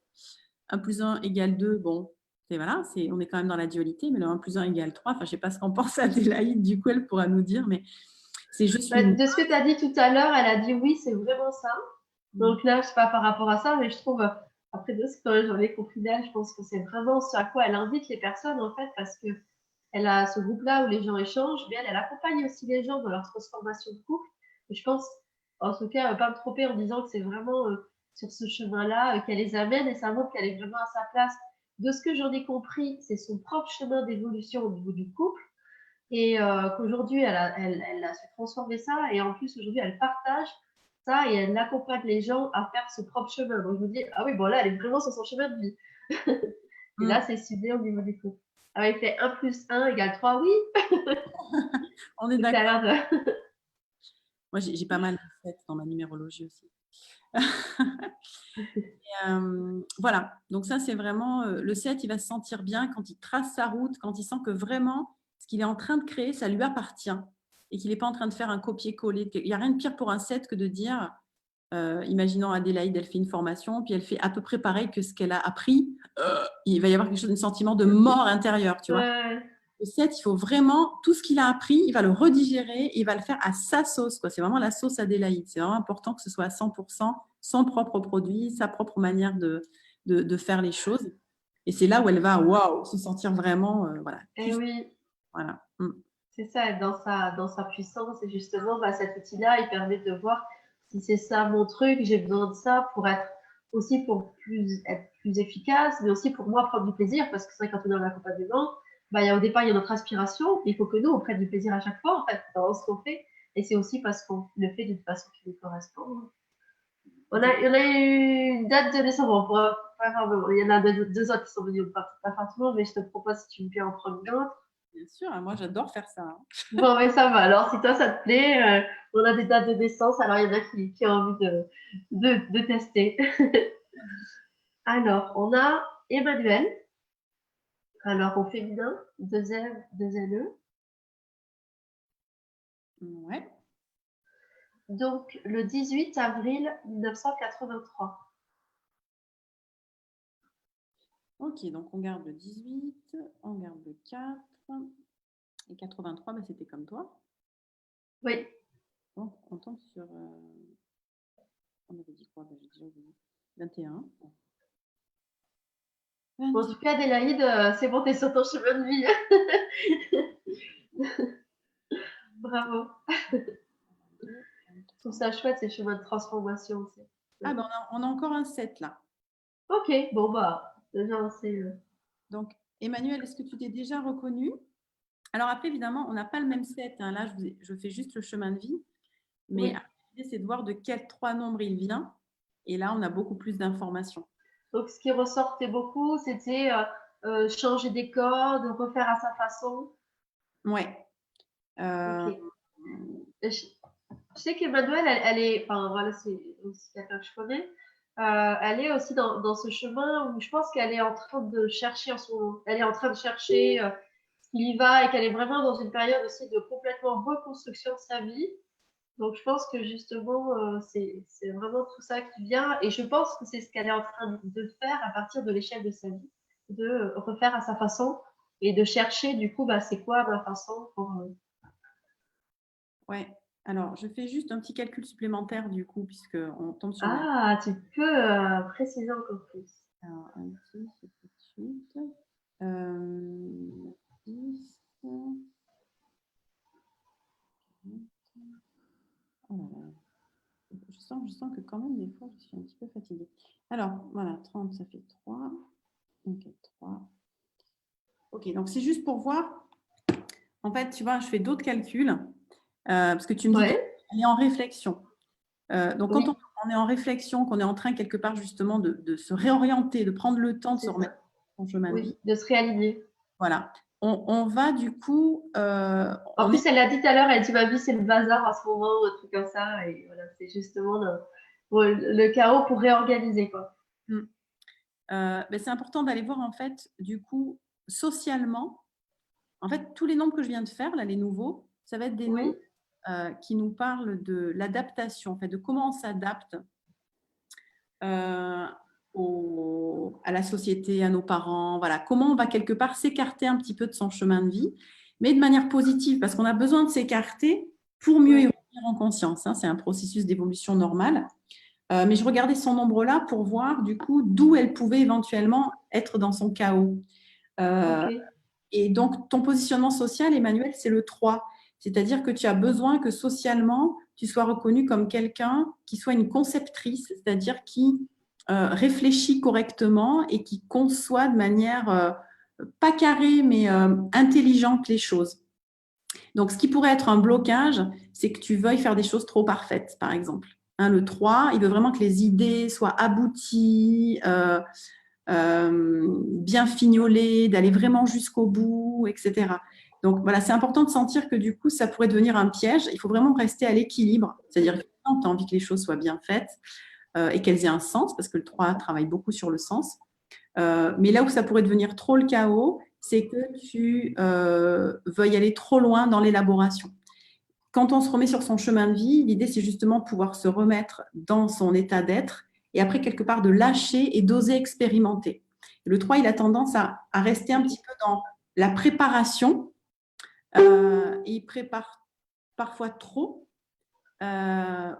[SPEAKER 2] 1 plus 1 égale 2. Bon, voilà, on est quand même dans la dualité, mais le 1 plus 1 égale 3. Enfin, je ne sais pas ce qu'en pense Adélaïde, du coup, elle pourra nous dire, mais c'est juste une...
[SPEAKER 1] De ce que tu as dit tout à l'heure, elle a dit oui, c'est vraiment ça. Donc là, je ne sais pas par rapport à ça, mais je trouve, après de ce que j'en ai compris d'elle, je pense que c'est vraiment ce à quoi elle invite les personnes, en fait, parce que elle a ce groupe-là où les gens échangent, mais elle accompagne aussi les gens dans leur transformation de couple. Et je pense, en tout cas, pas me tromper en disant que c'est vraiment sur ce chemin-là qu'elle les amène et ça montre qu'elle est vraiment à sa place. De ce que j'en ai compris, c'est son propre chemin d'évolution au niveau du couple. et qu'aujourd'hui, elle a su transformer ça. Et en plus, aujourd'hui, elle partage ça et elle accompagne les gens à faire ce propre chemin. Donc, je me dis, ah oui, bon, là, elle est vraiment sur son chemin de vie. Et là,
[SPEAKER 2] Mm.
[SPEAKER 1] c'est ciblé au niveau du couple. Alors, il fait 1 plus 1 égale 3, oui.
[SPEAKER 2] On est
[SPEAKER 1] Donc, ça a
[SPEAKER 2] d'accord.
[SPEAKER 1] l'air de...
[SPEAKER 2] Moi, j'ai pas mal de 7 dans ma numérologie aussi. Voilà, donc ça, c'est vraiment le 7, il va se sentir bien quand il trace sa route, quand il sent que vraiment ce qu'il est en train de créer, ça lui appartient et qu'il n'est pas en train de faire un copier-coller. Il n'y a rien de pire pour un 7 que de dire, imaginons Adélaïde, elle fait une formation, puis elle fait à peu près pareil que ce qu'elle a appris. Il va y avoir quelque chose, un sentiment de mort intérieure, tu vois.
[SPEAKER 1] Ouais,
[SPEAKER 2] Le 7, il faut vraiment, tout ce qu'il a appris, il va le redigérer et il va le faire à sa sauce, quoi. C'est vraiment la sauce Adélaïde. C'est vraiment important que ce soit à 100% son propre produit, sa propre manière de faire les choses. Et c'est là où elle va, waouh, se sentir vraiment, voilà,
[SPEAKER 1] et
[SPEAKER 2] plus,
[SPEAKER 1] oui,
[SPEAKER 2] voilà.
[SPEAKER 1] c'est ça, être dans sa puissance. Et justement, bah, cet outil-là, il permet de voir si c'est ça mon truc, j'ai besoin de ça pour être aussi pour être plus efficace, mais aussi pour moi prendre du plaisir. Parce que c'est vrai, quand on est en accompagnement, bah, au départ, il y a notre inspiration. Il faut que nous, on prenne du plaisir à chaque fois, en fait, dans ce qu'on fait. Et c'est aussi parce qu'on le fait d'une façon qui nous correspond. On a eu une date de naissance. Bon, il y en a deux autres qui sont venus pas forcément, mais je te propose si tu veux bien en prendre une autre.
[SPEAKER 2] Bien sûr, hein, moi j'adore faire ça, hein.
[SPEAKER 1] Bon, mais ça va. Alors, si toi, ça te plaît, on a des dates de naissance, alors il y en a qui ont envie de tester. Alors, on a Emmanuel, alors au féminin, deux L, deux LE.
[SPEAKER 2] Ouais.
[SPEAKER 1] Donc, le 18 avril 1983.
[SPEAKER 2] Ok, donc on garde le 18, on garde le 4 et 83, bah, c'était comme toi.
[SPEAKER 1] Oui.
[SPEAKER 2] Donc on tombe sur, on avait dit quoi? Bah, j'ai déjà oublié. 21.
[SPEAKER 1] Bon, en
[SPEAKER 2] 21.
[SPEAKER 1] tout cas, Adélaïde, c'est bon, t'es sur ton chemin de vie. Bravo. Je trouve ça chouette, ces chemins de transformation aussi.
[SPEAKER 2] Ah, ben on a encore un 7 là.
[SPEAKER 1] Ok, bon, bah, déjà, c'est.
[SPEAKER 2] Donc, Emmanuel, est-ce que tu t'es déjà reconnu? Alors après, évidemment, on n'a pas le même 7, hein. Là, je fais juste le chemin de vie. Mais
[SPEAKER 1] Oui.
[SPEAKER 2] l'idée, c'est de voir de quels trois nombres il vient. Et là, on a beaucoup plus d'informations.
[SPEAKER 1] Donc, ce qui ressortait beaucoup, c'était changer des codes, refaire à sa façon.
[SPEAKER 2] Ouais. Euh,
[SPEAKER 1] Ok. Je sais qu'Emmanuel, elle est, enfin voilà, c'est aussi quelqu'un que je connais. Elle est aussi dans ce chemin où je pense qu'elle est en train de chercher en ce moment. Elle est en train de chercher ce qu'il y va et qu'elle est vraiment dans une période aussi de complètement reconstruction de sa vie. Donc je pense que justement, c'est vraiment tout ça qui vient. Et je pense que c'est ce qu'elle est en train de faire à partir de l'échelle de sa vie, de refaire à sa façon et de chercher du coup, bah, c'est quoi ma façon pour.
[SPEAKER 2] ouais. Alors, je fais juste un petit calcul supplémentaire du coup, puisqu'on tombe sur la.
[SPEAKER 1] Ah, tu peux préciser encore plus.
[SPEAKER 2] Alors, un petit, c'est tout de suite. 10. Oh là là. Je sens que quand même, des fois, je suis un petit peu fatiguée. Alors, voilà, 30, ça fait 3. Ok, 3. Ok, donc c'est juste pour voir. En fait, tu vois, je fais d'autres calculs parce que tu me dis qu'elle
[SPEAKER 1] Ouais,
[SPEAKER 2] est en réflexion. Donc, quand
[SPEAKER 1] oui,
[SPEAKER 2] on est en réflexion, qu'on est en train quelque part justement de se réorienter, de prendre le temps de se
[SPEAKER 1] c'est
[SPEAKER 2] remettre
[SPEAKER 1] ça.
[SPEAKER 2] en chemin de
[SPEAKER 1] Oui,
[SPEAKER 2] vie,
[SPEAKER 1] de se réaligner.
[SPEAKER 2] voilà. On va du coup,
[SPEAKER 1] En
[SPEAKER 2] on est.
[SPEAKER 1] plus, elle l'a dit tout à l'heure, elle dit ma vie c'est le bazar en ce moment, un truc comme ça. Et voilà, c'est justement le chaos pour réorganiser quoi.
[SPEAKER 2] Ben, c'est important d'aller voir en fait, du coup, socialement, en fait, tous les nombres que je viens de faire, là, les nouveaux, ça va être des nombres
[SPEAKER 1] Oui,
[SPEAKER 2] qui nous parlent de l'adaptation, en fait, de comment on s'adapte euh, à la société, à nos parents, voilà, comment on va quelque part s'écarter un petit peu de son chemin de vie, mais de manière positive, parce qu'on a besoin de s'écarter pour mieux
[SPEAKER 1] oui,
[SPEAKER 2] évoluer en conscience, hein. C'est un processus d'évolution normal. Mais je regardais son nombre-là pour voir du coup d'où elle pouvait éventuellement être dans son chaos.
[SPEAKER 1] ok,
[SPEAKER 2] Euh, et donc, ton positionnement social, Emmanuel, c'est le 3. C'est-à-dire que tu as besoin que socialement, tu sois reconnu comme quelqu'un qui soit une conceptrice, c'est-à-dire qui réfléchit correctement et qui conçoit de manière pas carrée, mais intelligente les choses. Donc, ce qui pourrait être un blocage, c'est que tu veuilles faire des choses trop parfaites, par exemple. Hein, le 3, il veut vraiment que les idées soient abouties, bien fignolées, d'aller vraiment jusqu'au bout, etc. Donc, voilà, c'est important de sentir que du coup, ça pourrait devenir un piège. Il faut vraiment rester à l'équilibre. C'est-à-dire que tu as envie que les choses soient bien faites et qu'elles aient un sens, parce que le 3 travaille beaucoup sur le sens. Mais là où ça pourrait devenir trop le chaos, c'est que tu veuilles aller trop loin dans l'élaboration. Quand on se remet sur son chemin de vie, l'idée, c'est justement pouvoir se remettre dans son état d'être et après, quelque part, de lâcher et d'oser expérimenter. Le 3, il a tendance à rester un petit peu dans la préparation. Et il prépare parfois trop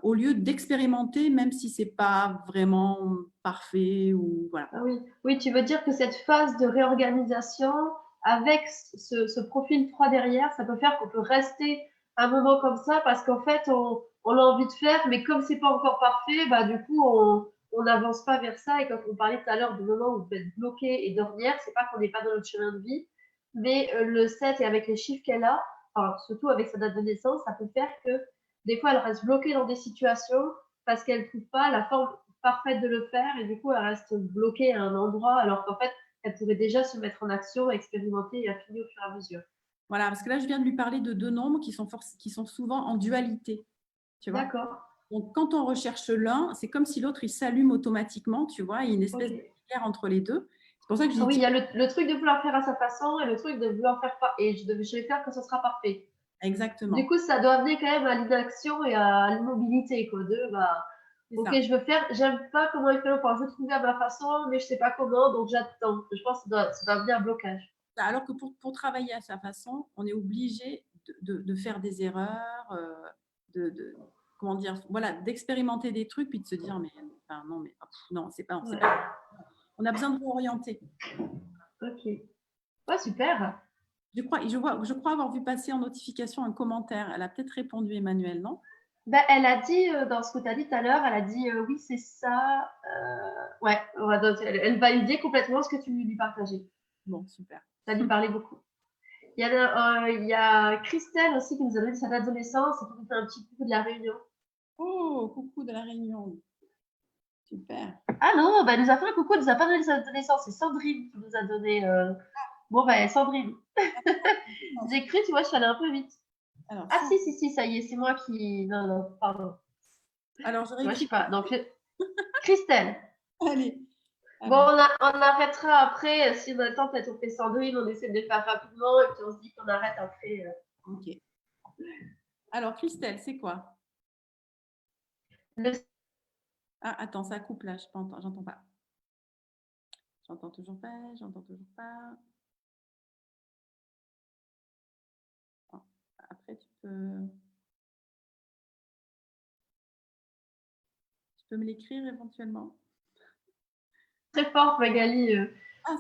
[SPEAKER 2] au lieu d'expérimenter, même si ce n'est pas vraiment parfait. Ou, voilà.
[SPEAKER 1] Ah oui. Oui, tu veux dire que cette phase de réorganisation, avec ce profil 3 derrière, ça peut faire qu'on peut rester un moment comme ça parce qu'en fait, on a envie de faire, mais comme c'est pas encore parfait, bah, du coup, on n'avance pas vers ça. Et quand on parlait tout à l'heure du moment où vous êtes bloqué et dormière, c'est pas qu'on n'est pas dans notre chemin de vie, mais le 7 et avec les chiffres qu'elle a, enfin, surtout avec sa date de naissance, ça peut faire que des fois, elle reste bloquée dans des situations parce qu'elle trouve pas la forme parfaite de le faire et du coup elle reste bloquée à un endroit alors qu'en fait elle pourrait déjà se mettre en action, expérimenter et affiner au fur et à mesure.
[SPEAKER 2] Voilà, parce que là je viens de lui parler de deux nombres qui sont souvent en dualité. Tu vois.
[SPEAKER 1] D'accord.
[SPEAKER 2] Donc quand on recherche l'un, c'est comme si l'autre il s'allume automatiquement, tu vois, il y a une espèce de lumière entre les deux. C'est pour ça que je dis.
[SPEAKER 1] Ah oui, il y a le truc de vouloir faire à sa façon et le truc de vouloir faire pas et je vais faire que ce sera parfait.
[SPEAKER 2] Exactement.
[SPEAKER 1] Du coup, ça doit amener quand même à l'inaction et à l'immobilité, quoi. De, bah, ok,
[SPEAKER 2] ça.
[SPEAKER 1] je veux faire, j'aime pas comment il fait le point, je veux trouver à ma façon, mais je sais pas comment, donc j'attends. Je pense que ça doit amener un blocage.
[SPEAKER 2] Alors que pour travailler à sa façon, on est obligé de faire des erreurs, comment dire, voilà, d'expérimenter des trucs, puis de se dire, mais enfin, non, mais non, c'est pas. On a besoin de réorienter.
[SPEAKER 1] Ok. Ouais, super.
[SPEAKER 2] Je crois avoir vu passer en notification un commentaire. Elle a peut-être répondu, Emmanuel, non?
[SPEAKER 1] Ben, elle a dit, dans ce que tu as dit tout à l'heure, elle a dit oui, c'est ça. Ouais, elle validait complètement ce que tu lui partageais.
[SPEAKER 2] Bon, super.
[SPEAKER 1] Ça lui parlait beaucoup. Il y a Christelle aussi qui nous a donné sa date de naissance et qui nous fait un petit coucou de la Réunion.
[SPEAKER 2] Oh, coucou de la Réunion. Super.
[SPEAKER 1] Ah non, ben, elle nous a fait un coucou, elle nous a pas donné sa date de naissance. C'est Sandrine qui nous a donné. Bon, ben, Sandrine. J'ai cru, tu vois, je suis allée un peu vite.
[SPEAKER 2] Alors,
[SPEAKER 1] ah, si, ça y est, c'est moi qui. Non, pardon.
[SPEAKER 2] Alors, j'aurais
[SPEAKER 1] écrit. Je sais pas. Donc, Christelle.
[SPEAKER 2] Allez.
[SPEAKER 1] Bon, on arrêtera après. Si on a le temps, peut-être on fait Sandrine, on essaie de les faire rapidement et puis on se dit qu'on arrête après.
[SPEAKER 2] Ok. Alors, Christelle, c'est quoi? Ah, attends, ça coupe là, j'entends pas. J'entends toujours pas. Bon, après, tu peux me l'écrire éventuellement.
[SPEAKER 1] Très fort, Magali.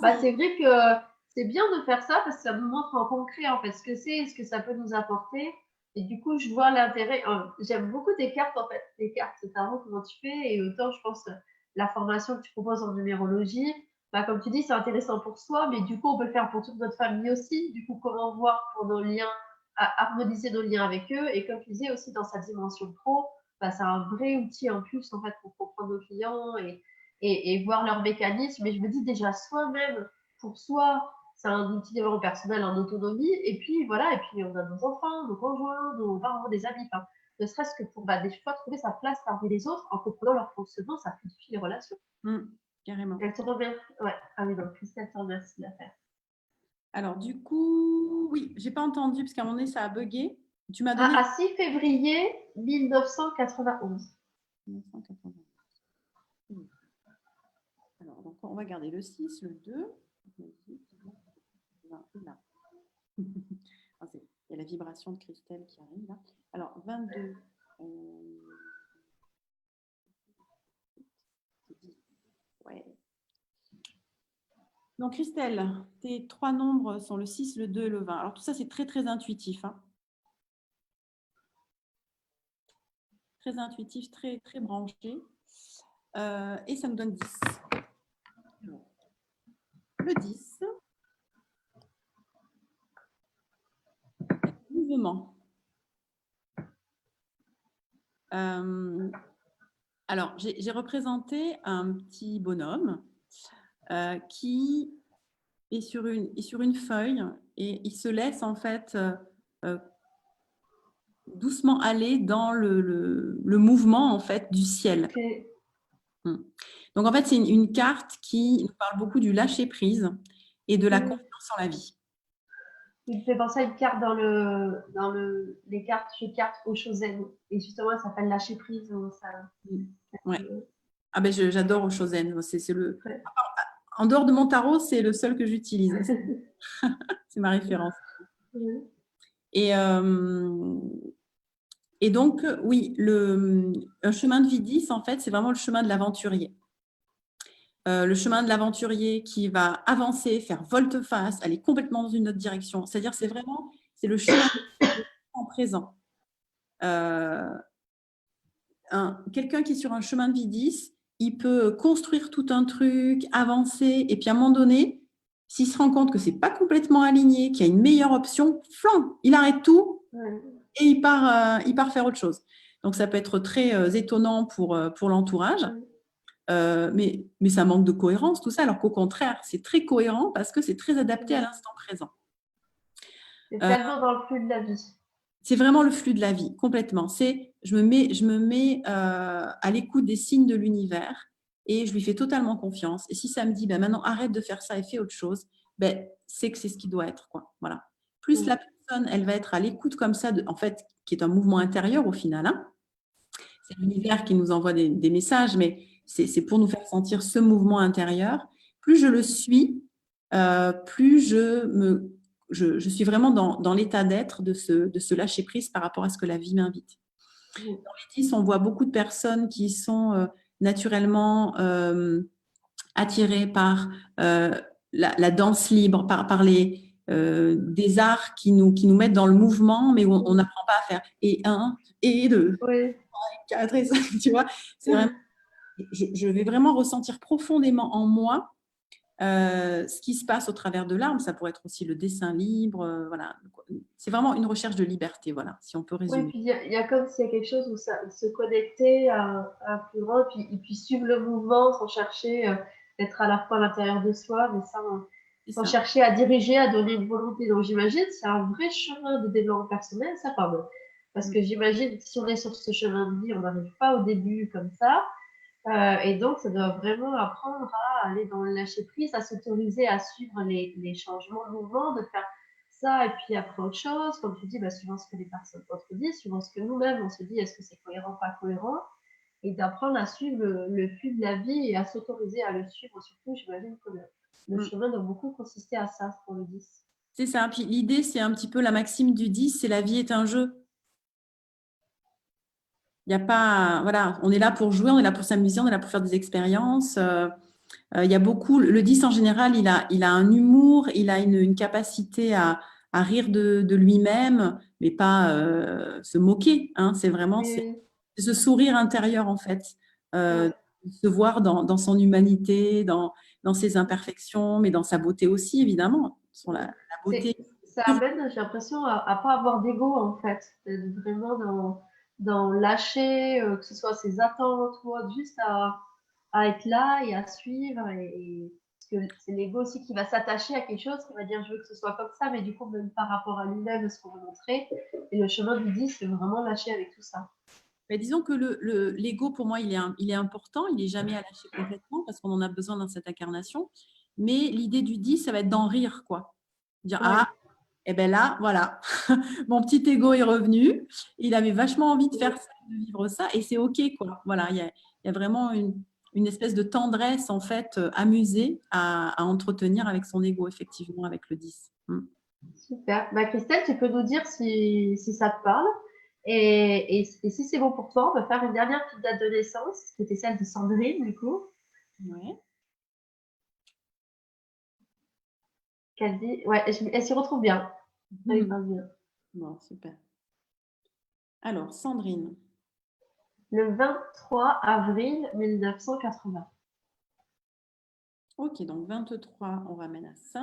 [SPEAKER 1] C'est vrai que c'est bien de faire ça parce que ça nous montre en concret en fait ce que c'est, ce que ça peut nous apporter. Et du coup, je vois l'intérêt. J'aime beaucoup tes cartes en fait, tes cartes, tarot, comment tu fais. Et autant, je pense, la formation que tu proposes en numérologie, bah, comme tu dis, c'est intéressant pour soi, mais du coup, on peut le faire pour toute notre famille aussi. Du coup, comment voir pour nos liens, harmoniser nos liens avec eux. Et comme tu disais aussi dans sa dimension pro, bah, c'est un vrai outil en plus en fait pour comprendre nos clients et voir leurs mécanismes. Mais je me dis déjà soi-même, pour soi, c'est un outil de développement personnel en autonomie. Et puis voilà, et puis on a nos enfants, nos conjoints, nos parents, des amis. Enfin, ne serait-ce que pour des fois trouver sa place parmi les autres en comprenant leur fonctionnement, ça fluidifie les relations.
[SPEAKER 2] Carrément.
[SPEAKER 1] Elle te remercie. Ouais. Ah oui, donc Christelle te remercie de la faire.
[SPEAKER 2] Alors, du coup, oui, j'ai pas entendu parce qu'à un moment donné, ça a bugué. Tu m'as donné.
[SPEAKER 1] À 6 février 1991.
[SPEAKER 2] 1991. Alors, donc, on va garder le 6, le 2. Là. Il y a la vibration de Christelle qui arrive là. Alors, 22. Ouais. Donc, Christelle, tes trois nombres sont le 6, le 2 et le 20. Alors, tout ça, c'est très, très intuitif. Hein. Très intuitif, très, très branché. Et ça nous donne 10. Le 10. mouvement. Alors, j'ai représenté un petit bonhomme qui est sur une feuille et il se laisse en fait doucement aller dans le mouvement en fait du ciel.
[SPEAKER 1] Okay.
[SPEAKER 2] Donc en fait, c'est une carte qui nous parle beaucoup du lâcher prise et de la confiance en la vie.
[SPEAKER 1] Il me fait penser à une carte les cartes, chez cartes au Shosen. Et justement, elle s'appelle lâcher prise.
[SPEAKER 2] Ouais. Ah ben j'adore Oshozen.
[SPEAKER 1] Ouais.
[SPEAKER 2] En dehors de mon tarot, c'est le seul que j'utilise. C'est ma référence. Et donc, oui, un chemin de vie 10, en fait, c'est vraiment le chemin de l'aventurier. Le chemin de l'aventurier qui va avancer, faire volte-face, aller complètement dans une autre direction. C'est-à-dire, c'est le chemin en présent. Quelqu'un qui est sur un chemin de vie 10, il peut construire tout un truc, avancer, et puis à un moment donné, s'il se rend compte que c'est pas complètement aligné, qu'il y a une meilleure option, flan, il arrête tout et il part faire autre chose. Donc ça peut être très étonnant pour l'entourage, mais ça manque de cohérence tout ça, alors qu'au contraire, c'est très cohérent parce que c'est très adapté à l'instant présent.
[SPEAKER 1] C'est tellement dans le flux de la vie.
[SPEAKER 2] C'est vraiment le flux de la vie, complètement. Je me mets à l'écoute des signes de l'univers et je lui fais totalement confiance. Et si ça me dit, maintenant, arrête de faire ça et fais autre chose, c'est que c'est ce qui doit être, quoi. Voilà. Plus la personne, elle va être à l'écoute comme ça, en fait, qui est un mouvement intérieur au final. Hein. C'est l'univers qui nous envoie des messages, mais c'est pour nous faire sentir ce mouvement intérieur. Plus je le suis, plus je suis vraiment dans l'état d'être de ce lâcher prise par rapport à ce que la vie m'invite. Dans les 10, on voit beaucoup de personnes qui sont naturellement attirées par la danse libre, par des arts qui nous mettent dans le mouvement, mais où on n'apprend pas à faire et un, et deux, et quatre, et cinq, tu vois. C'est vraiment, je vais vraiment ressentir profondément en moi ce qui se passe au travers de l'art, ça pourrait être aussi le dessin libre, voilà. C'est vraiment une recherche de liberté, voilà, si on peut résumer.
[SPEAKER 1] Oui, puis il y a comme s'il y a quelque chose où se connecter à un plus grand, et puis suivre le mouvement sans chercher d'être à la fois à l'intérieur de soi, mais sans chercher à diriger, à donner une volonté. Donc j'imagine c'est un vrai chemin de développement personnel, ça, pardon. Parce que j'imagine si on est sur ce chemin de vie, on n'arrive pas au début comme ça. Et donc, ça doit vraiment apprendre à aller dans le lâcher prise, à s'autoriser à suivre les changements de mouvement, de faire ça et puis après autre chose, comme tu dis, suivant ce que les personnes d'autres disent, suivant ce que nous-mêmes on se dit, est-ce que c'est cohérent, pas cohérent, et d'apprendre à suivre le flux de la vie et à s'autoriser à le suivre. Surtout, j'imagine que le chemin doit beaucoup consister à ça pour le 10.
[SPEAKER 2] C'est ça. Puis l'idée, c'est un petit peu la maxime du 10, c'est la vie est un jeu. Il n'y a pas, voilà, on est là pour jouer, on est là pour s'amuser, on est là pour faire des expériences. Il y a beaucoup, le 10 en général, il a un humour, il a une capacité à rire de lui-même, mais pas se moquer. Hein, c'est vraiment ce sourire intérieur, en fait. Se voir dans son humanité, dans ses imperfections, mais dans sa beauté aussi, évidemment. La beauté.
[SPEAKER 1] Ça amène, j'ai l'impression, à pas avoir d'ego, en fait. D'être vraiment dans lâcher, que ce soit ses attentes ou autre, juste à être là et à suivre. Parce que c'est l'ego aussi qui va s'attacher à quelque chose, qui va dire je veux que ce soit comme ça, mais du coup, même par rapport à lui-même, ce qu'on veut montrer. Et le chemin du 10, c'est vraiment lâcher avec tout ça.
[SPEAKER 2] Mais disons que l'ego, pour moi, il est important, il n'est jamais à lâcher complètement parce qu'on en a besoin dans cette incarnation. Mais l'idée du 10, ça va être d'en rire, quoi. Dire, et bien là, voilà, mon petit ego est revenu, il avait vachement envie de faire ça, de vivre ça, et c'est OK, quoi. Voilà, il y a vraiment une espèce de tendresse, en fait, amusée à entretenir avec son ego, effectivement, avec le 10.
[SPEAKER 1] Super. Christelle, tu peux nous dire si ça te parle. Et si c'est bon pour toi, on va faire une dernière petite date de naissance, qui était celle de Sandrine, du coup.
[SPEAKER 2] Ouais.
[SPEAKER 1] Qu'elle dit, elle s'y retrouve bien. Elle parle bien.
[SPEAKER 2] Bon, super. Alors, Sandrine.
[SPEAKER 1] Le 23 avril 1980.
[SPEAKER 2] Ok, donc 23, on ramène à 5.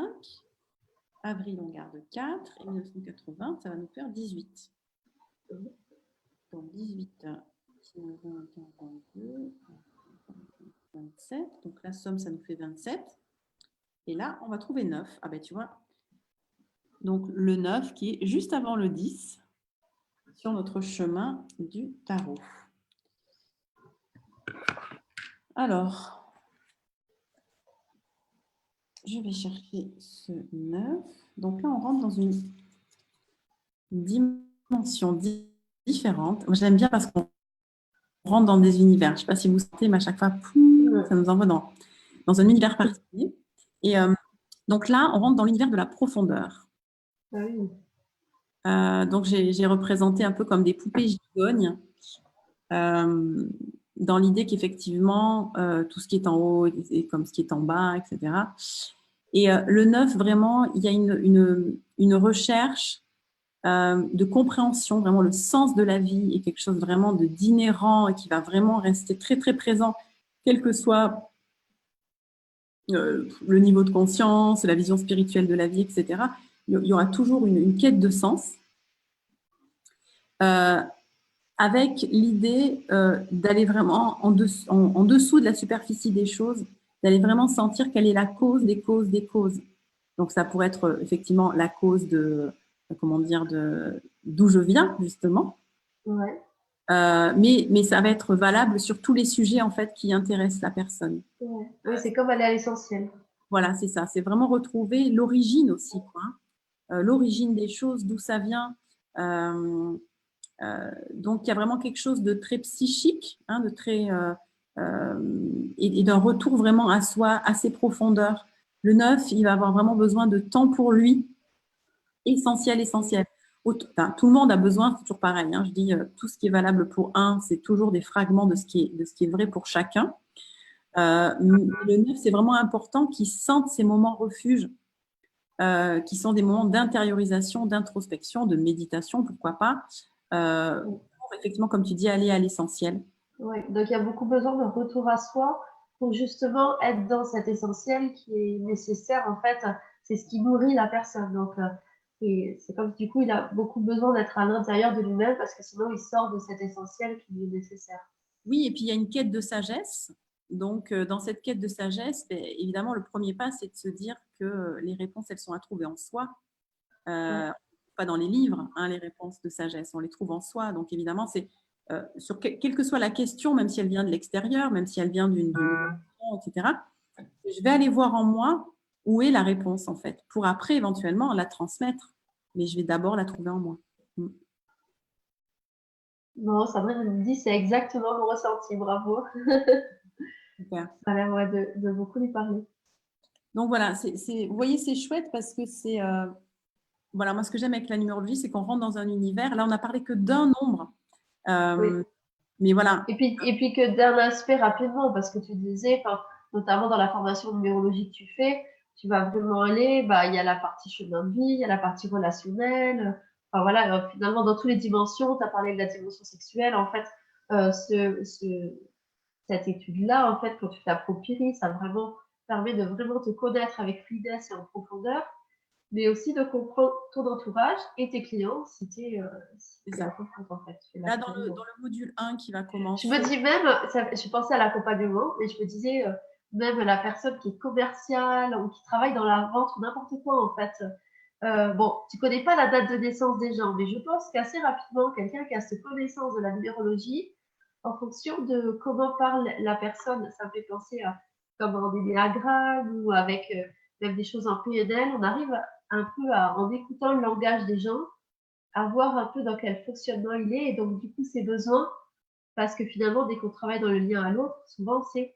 [SPEAKER 2] avril, on garde 4 et 1980, ça va nous faire 18. Donc 18, 19, 20, 21, 22, 27. Donc la somme, ça nous fait 27. Et là, on va trouver 9. Ah ben tu vois, donc le 9 qui est juste avant le 10 sur notre chemin du tarot. Alors, je vais chercher ce 9. Donc là, on rentre dans une dimension différente. J'aime bien parce qu'on rentre dans des univers. Je ne sais pas si vous sentez, mais à chaque fois, ça nous envoie dans un univers particulier. Et donc là, on rentre dans l'univers de la profondeur.
[SPEAKER 1] Oui.
[SPEAKER 2] Donc j'ai représenté un peu comme des poupées gigognes, dans l'idée qu'effectivement, tout ce qui est en haut est comme ce qui est en bas, etc. Et le 9, vraiment, il y a une recherche de compréhension, vraiment le sens de la vie est quelque chose vraiment d'inhérent et qui va vraiment rester très, très présent, quel que soit le niveau de conscience, la vision spirituelle de la vie, etc. Il y aura toujours une quête de sens. Avec l'idée d'aller vraiment en dessous de la superficie des choses, d'aller vraiment sentir quelle est la cause des causes des causes. Donc, ça pourrait être effectivement la cause d'où je viens, justement.
[SPEAKER 1] Ouais.
[SPEAKER 2] Mais ça va être valable sur tous les sujets, en fait, qui intéressent la personne.
[SPEAKER 1] Ouais. Oui, c'est comme aller à l'essentiel.
[SPEAKER 2] Voilà, c'est ça. C'est vraiment retrouver l'origine aussi, quoi. L'origine des choses, d'où ça vient. Donc, il y a vraiment quelque chose de très psychique, de très et d'un retour vraiment à soi, à ses profondeurs. Le 9, il va avoir vraiment besoin de temps pour lui, essentiel, essentiel. Enfin, tout le monde a besoin, c'est toujours pareil. Je dis tout ce qui est valable pour un, c'est toujours des fragments de ce qui est vrai pour chacun. Le 9, c'est vraiment important qu'il sente ces moments refuges, qui sont des moments d'intériorisation, d'introspection, de méditation, pourquoi pas. Pour effectivement, comme tu dis, aller à l'essentiel.
[SPEAKER 1] Oui, donc il y a beaucoup besoin de retour à soi pour justement être dans cet essentiel qui est nécessaire. En fait, c'est ce qui nourrit la personne. Donc, c'est comme du coup, il a beaucoup besoin d'être à l'intérieur de lui-même parce que sinon, il sort de cet essentiel qui lui est nécessaire.
[SPEAKER 2] Oui, et puis il y a une quête de sagesse. Donc, dans cette quête de sagesse, évidemment, le premier pas, c'est de se dire que les réponses, elles sont à trouver en soi. Pas dans les livres, les réponses de sagesse, on les trouve en soi. Donc, évidemment, c'est sur quelle que soit la question, même si elle vient de l'extérieur, même si elle vient d'une etc., je vais aller voir en moi où est la réponse, en fait, pour après, éventuellement, la transmettre. Mais je vais d'abord la trouver en moi.
[SPEAKER 1] Bon, Sabrina me dit, c'est exactement mon ressenti. Bravo.
[SPEAKER 2] Super.
[SPEAKER 1] Ça a l'air de beaucoup lui parler.
[SPEAKER 2] Donc, voilà, vous voyez, c'est chouette parce que c'est... voilà, moi, ce que j'aime avec la numérologie, c'est qu'on rentre dans un univers. Là, on n'a parlé que d'un nombre.
[SPEAKER 1] Oui.
[SPEAKER 2] Mais voilà.
[SPEAKER 1] Et puis que d'un aspect rapidement, parce que tu disais, notamment dans la formation de numérologie que tu fais, tu vas vraiment aller, il y a la partie chemin de vie, il y a la partie relationnelle. Enfin voilà, finalement, dans toutes les dimensions, tu as parlé de la dimension sexuelle. En fait, cette étude-là, en fait, quand tu t'appropries, ça vraiment permet de vraiment te connaître avec finesse et en profondeur, mais aussi de comprendre ton entourage et tes clients si tu es en fait.
[SPEAKER 2] Là, dans le module 1 qui va commencer.
[SPEAKER 1] Je me dis même, je pensais à l'accompagnement, et je me disais, même la personne qui est commerciale ou qui travaille dans la vente ou n'importe quoi, en fait. Bon, tu connais pas la date de naissance des gens, mais je pense qu'assez rapidement, quelqu'un qui a cette connaissance de la numérologie, en fonction de comment parle la personne, ça me fait penser à comme en énéagramme ou avec même des choses en PNL, on arrive un peu en écoutant le langage des gens, à voir un peu dans quel fonctionnement il est, et donc du coup ses besoins, parce que finalement, dès qu'on travaille dans le lien à l'autre, souvent c'est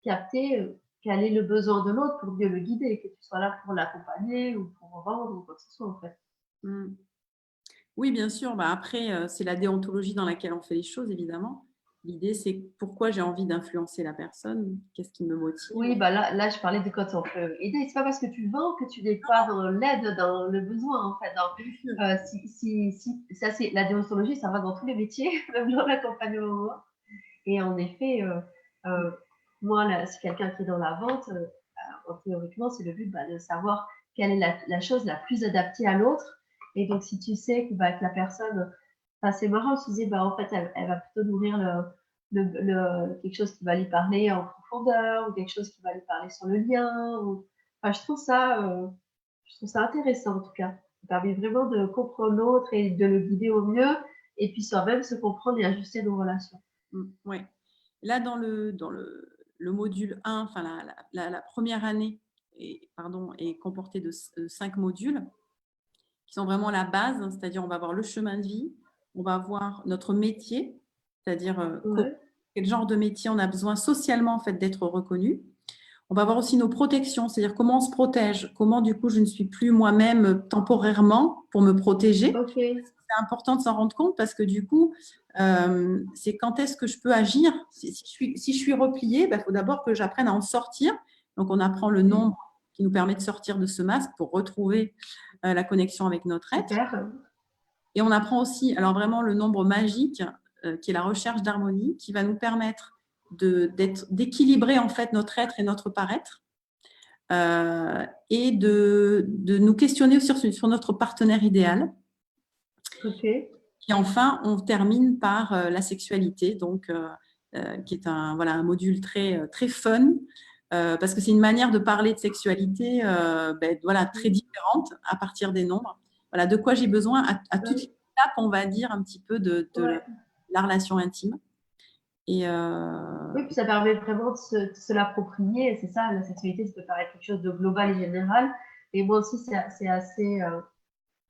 [SPEAKER 1] capter quel est le besoin de l'autre pour mieux le guider, que tu sois là pour l'accompagner ou pour vendre ou quoi que ce soit en fait.
[SPEAKER 2] Oui, bien sûr. Après, c'est la déontologie dans laquelle on fait les choses, évidemment. L'idée, c'est pourquoi j'ai envie d'influencer la personne, qu'est-ce qui me motive.
[SPEAKER 1] Oui, là, je parlais de quand on peut aider. C'est pas parce que tu vends que tu n'es pas dans l'aide, dans le besoin en fait. Ça, c'est la déontologie, ça va dans tous les métiers, même dans l'accompagnement. Et en effet, moi, là, c'est quelqu'un qui est dans la vente. Théoriquement, c'est le but de savoir quelle est la chose la plus adaptée à l'autre. Et donc, si tu sais que, que la personne, enfin, c'est marrant, tu dis, en fait, elle va plutôt nourrir quelque chose qui va lui parler en profondeur ou quelque chose qui va lui parler sur le lien. Enfin, je trouve ça intéressant en tout cas. Ça permet vraiment de comprendre l'autre et de le guider au mieux et puis soi-même se comprendre et ajuster nos relations.
[SPEAKER 2] Oui. Là, dans le module 1, enfin la première année est comportée de 5 modules qui sont vraiment la base, c'est-à-dire on va voir le chemin de vie, on va voir notre métier, c'est-à-dire quel genre de métier on a besoin socialement en fait, d'être reconnu. On va voir aussi nos protections, c'est-à-dire comment on se protège, comment du coup je ne suis plus moi-même temporairement pour me protéger. C'est important de s'en rendre compte parce que du coup, c'est quand est-ce que je peux agir. Si je suis repliée, il faut d'abord que j'apprenne à en sortir. Donc, on apprend le nombre qui nous permet de sortir de ce masque pour retrouver la connexion avec notre être.
[SPEAKER 1] Super.
[SPEAKER 2] Et on apprend aussi, alors vraiment le nombre magique, qui est la recherche d'harmonie, qui va nous permettre d'équilibrer en fait notre être et notre paraître. Et de nous questionner sur notre partenaire idéal. Et enfin, on termine par la sexualité, donc, qui est un module très, très fun, parce que c'est une manière de parler de sexualité très différente à partir des nombres. Voilà, de quoi j'ai besoin à toute l'étape, on va dire, un petit peu de la relation intime. Et
[SPEAKER 1] oui, puis ça permet vraiment de se l'approprier. C'est ça, la sexualité, ça peut paraître quelque chose de global et général. Et moi aussi, c'est assez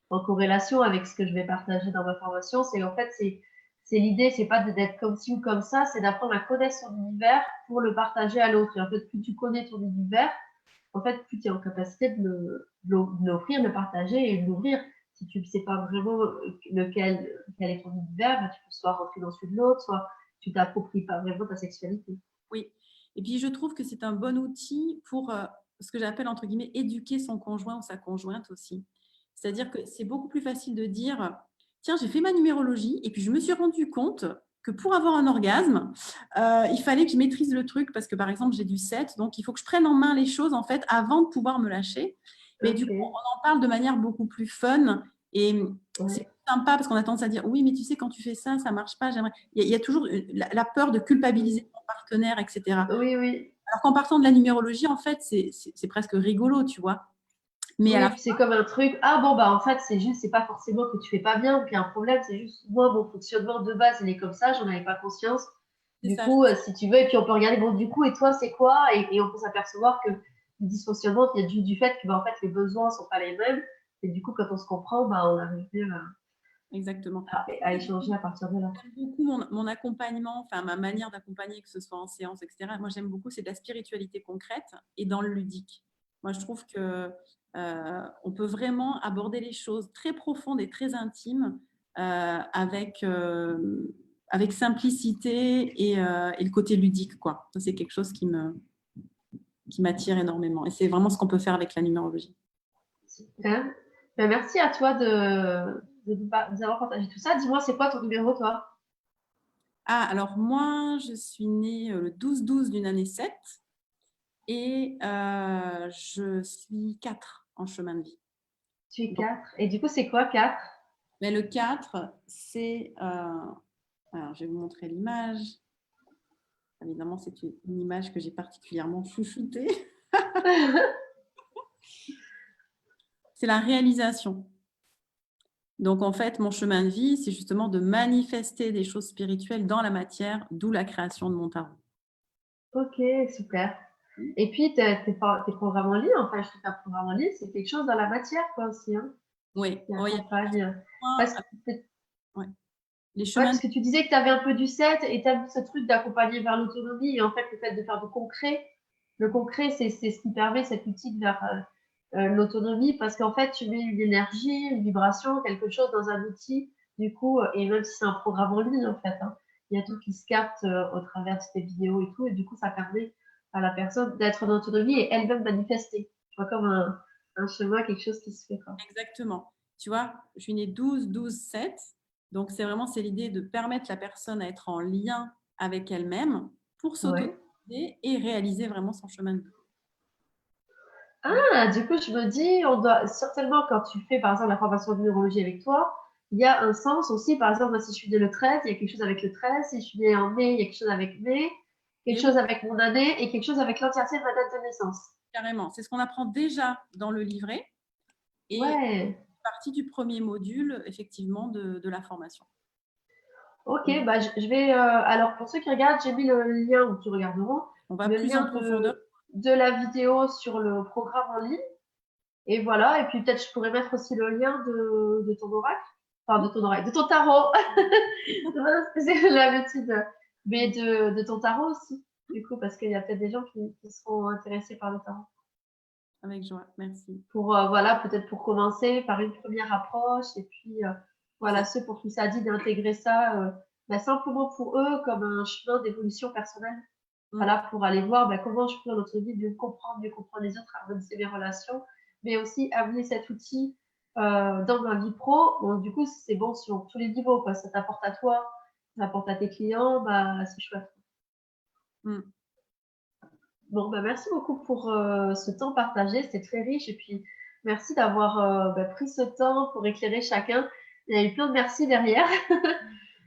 [SPEAKER 1] en corrélation avec ce que je vais partager dans ma formation. C'est en fait, c'est l'idée, c'est pas d'être comme ci ou comme ça, c'est d'apprendre à connaître son univers pour le partager à l'autre. Et en fait, plus tu connais ton univers, en fait, plus tu es en capacité de l'offrir, de le partager et de l'ouvrir. Si tu ne sais pas vraiment quel est ton univers, tu peux soit rentrer dans celui de l'autre, soit tu t'appropries pas vraiment ta sexualité.
[SPEAKER 2] Oui. Et puis, je trouve que c'est un bon outil pour ce que j'appelle, entre guillemets, éduquer son conjoint ou sa conjointe aussi. C'est-à-dire que c'est beaucoup plus facile de dire, tiens, j'ai fait ma numérologie et puis je me suis rendu compte que pour avoir un orgasme, il fallait que je maîtrise le truc parce que, par exemple, j'ai du 7, donc il faut que je prenne en main les choses, en fait, avant de pouvoir me lâcher. Mais du coup, on en parle de manière beaucoup plus fun et c'est sympa parce qu'on a tendance à dire, oui, mais tu sais, quand tu fais ça, ça marche pas. J'aimerais. Il y a toujours la peur de culpabiliser son partenaire, etc.
[SPEAKER 1] Oui, oui.
[SPEAKER 2] Alors qu'en partant de la numérologie, en fait, c'est presque rigolo, tu vois. Mais
[SPEAKER 1] oui, c'est comme un truc, en fait, c'est pas forcément que tu fais pas bien ou qu'il y a un problème, c'est juste, moi, mon fonctionnement de base, il est comme ça, j'en avais pas conscience. Du coup, si tu veux, et puis on peut regarder, du coup, et toi, c'est quoi? Et on peut s'apercevoir que le dysfonctionnement vient du fait que, en fait, les besoins sont pas les mêmes. Et du coup, quand on se comprend, on arrive mieux
[SPEAKER 2] exactement.
[SPEAKER 1] à échanger à partir de là.
[SPEAKER 2] J'aime beaucoup mon accompagnement, enfin ma manière d'accompagner, que ce soit en séance, etc. Moi, j'aime beaucoup, c'est de la spiritualité concrète et dans le ludique. Moi, je trouve que on peut vraiment aborder les choses très profondes et très intimes avec simplicité et le côté ludique, quoi. Ça, c'est quelque chose qui m'attire énormément. Et c'est vraiment ce qu'on peut faire avec la numérologie.
[SPEAKER 1] Super. Merci à toi de nous avoir partagé tout ça. Dis-moi, c'est quoi ton numéro, toi?
[SPEAKER 2] Ah, alors moi, je suis née le 12-12 d'une année 7 et je suis 4 en chemin de vie.
[SPEAKER 1] Tu es 4. Et du coup, c'est quoi 4?
[SPEAKER 2] Mais le 4, c'est... alors, je vais vous montrer l'image. Évidemment, c'est une image que j'ai particulièrement chouchoutée. C'est la réalisation. Donc, en fait, mon chemin de vie, c'est justement de manifester des choses spirituelles dans la matière, d'où la création de mon tarot.
[SPEAKER 1] Ok, super. Et puis, tes programmes en ligne, enfin, je te fais un programme en ligne, c'est quelque chose dans la matière, quoi, aussi, hein,
[SPEAKER 2] Oui.
[SPEAKER 1] qui accompagne. Parce que tu disais que tu avais un peu du 7 et tu as ce truc d'accompagner vers l'autonomie. Et en fait, le fait de faire du concret, le concret, c'est ce qui permet cet outil vers l'autonomie parce qu'en fait, tu mets une énergie, une vibration, quelque chose dans un outil, du coup, et même si c'est un programme en ligne, en fait, hein, il y a tout qui se capte au travers de tes vidéos et tout, et du coup, ça permet à la personne d'être en autonomie et elle-même manifester. Tu vois, comme un chemin, quelque chose qui se fait, quoi.
[SPEAKER 2] Exactement. Tu vois, je suis née 12-12-7. Donc, c'est l'idée de permettre la personne à être en lien avec elle-même pour s'autoriser et réaliser vraiment son chemin de vie.
[SPEAKER 1] Ah, du coup, je me dis, on doit certainement, quand tu fais, par exemple, la formation de neurologie avec toi, il y a un sens aussi. Par exemple, moi, si je suis née le 13, il y a quelque chose avec le 13. Si je suis née en mai, il y a quelque chose avec mai, quelque
[SPEAKER 2] Et oui,
[SPEAKER 1] chose avec mon année et quelque chose avec l'entièreté de ma date de naissance.
[SPEAKER 2] carrément. C'est ce qu'on apprend déjà dans le livret et
[SPEAKER 1] Ouais.
[SPEAKER 2] partie du premier module, effectivement, de la formation.
[SPEAKER 1] Ok,
[SPEAKER 2] Donc,
[SPEAKER 1] bah, je vais. Alors, pour ceux qui regardent, j'ai mis le lien, ou qui regarderont,
[SPEAKER 2] on va
[SPEAKER 1] le
[SPEAKER 2] plus en
[SPEAKER 1] lien
[SPEAKER 2] profondeur.
[SPEAKER 1] de la vidéo sur le programme en ligne. Et voilà. Et puis, peut-être, je pourrais mettre aussi le lien de ton oracle. Enfin, de ton oracle, de ton tarot. C'est l'habitude. Mais de ton tarot aussi. Du coup, parce qu'il y a peut-être des gens qui seront intéressés par le tarot.
[SPEAKER 2] Avec joie, merci.
[SPEAKER 1] Pour, voilà, peut-être pour commencer par une première approche. Et puis, voilà,
[SPEAKER 2] C'est
[SPEAKER 1] ceux pour qui ça dit d'intégrer ça, bah, simplement pour eux comme un chemin d'évolution personnelle.
[SPEAKER 2] mm,
[SPEAKER 1] Voilà, pour aller voir bah, comment je peux dans notre vie mieux comprendre les autres, harmoniser mes relations, mais aussi amener cet outil dans ma vie pro. Donc, du coup, c'est bon sur tous les niveaux, quoi. Ça t'apporte à toi, ça apporte à tes clients, bah, c'est chouette.
[SPEAKER 2] mm.
[SPEAKER 1] Bon, bah, merci beaucoup pour ce temps partagé, c'était très riche. Et puis, merci d'avoir bah, pris ce temps pour éclairer chacun. Il y a eu plein de merci derrière.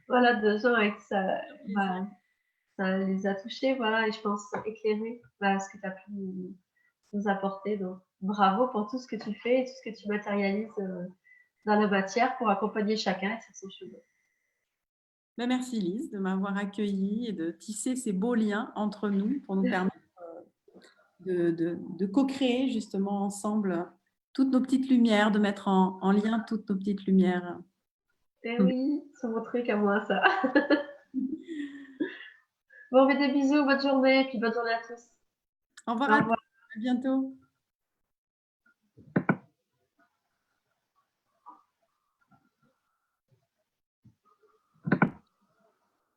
[SPEAKER 1] Voilà, de gens avec ça,
[SPEAKER 2] Un plaisir.
[SPEAKER 1] bah, ça les a touchés, voilà, et je pense éclairés bah, ce que tu as pu nous apporter. Donc, bravo pour tout ce que tu fais et tout ce que tu matérialises dans la matière pour accompagner chacun et faire son chemin.
[SPEAKER 2] Mais merci Lise de m'avoir accueillie et de tisser ces beaux liens entre nous pour nous permettre de co-créer justement ensemble toutes nos petites lumières, de mettre en lien toutes nos petites lumières.
[SPEAKER 1] Eh oui, c'est mon truc à moi, ça. Bon, mais des bisous, bonne journée, puis bonne journée à tous.
[SPEAKER 2] Au revoir
[SPEAKER 1] Au
[SPEAKER 2] à tous,
[SPEAKER 1] revoir.
[SPEAKER 2] à bientôt.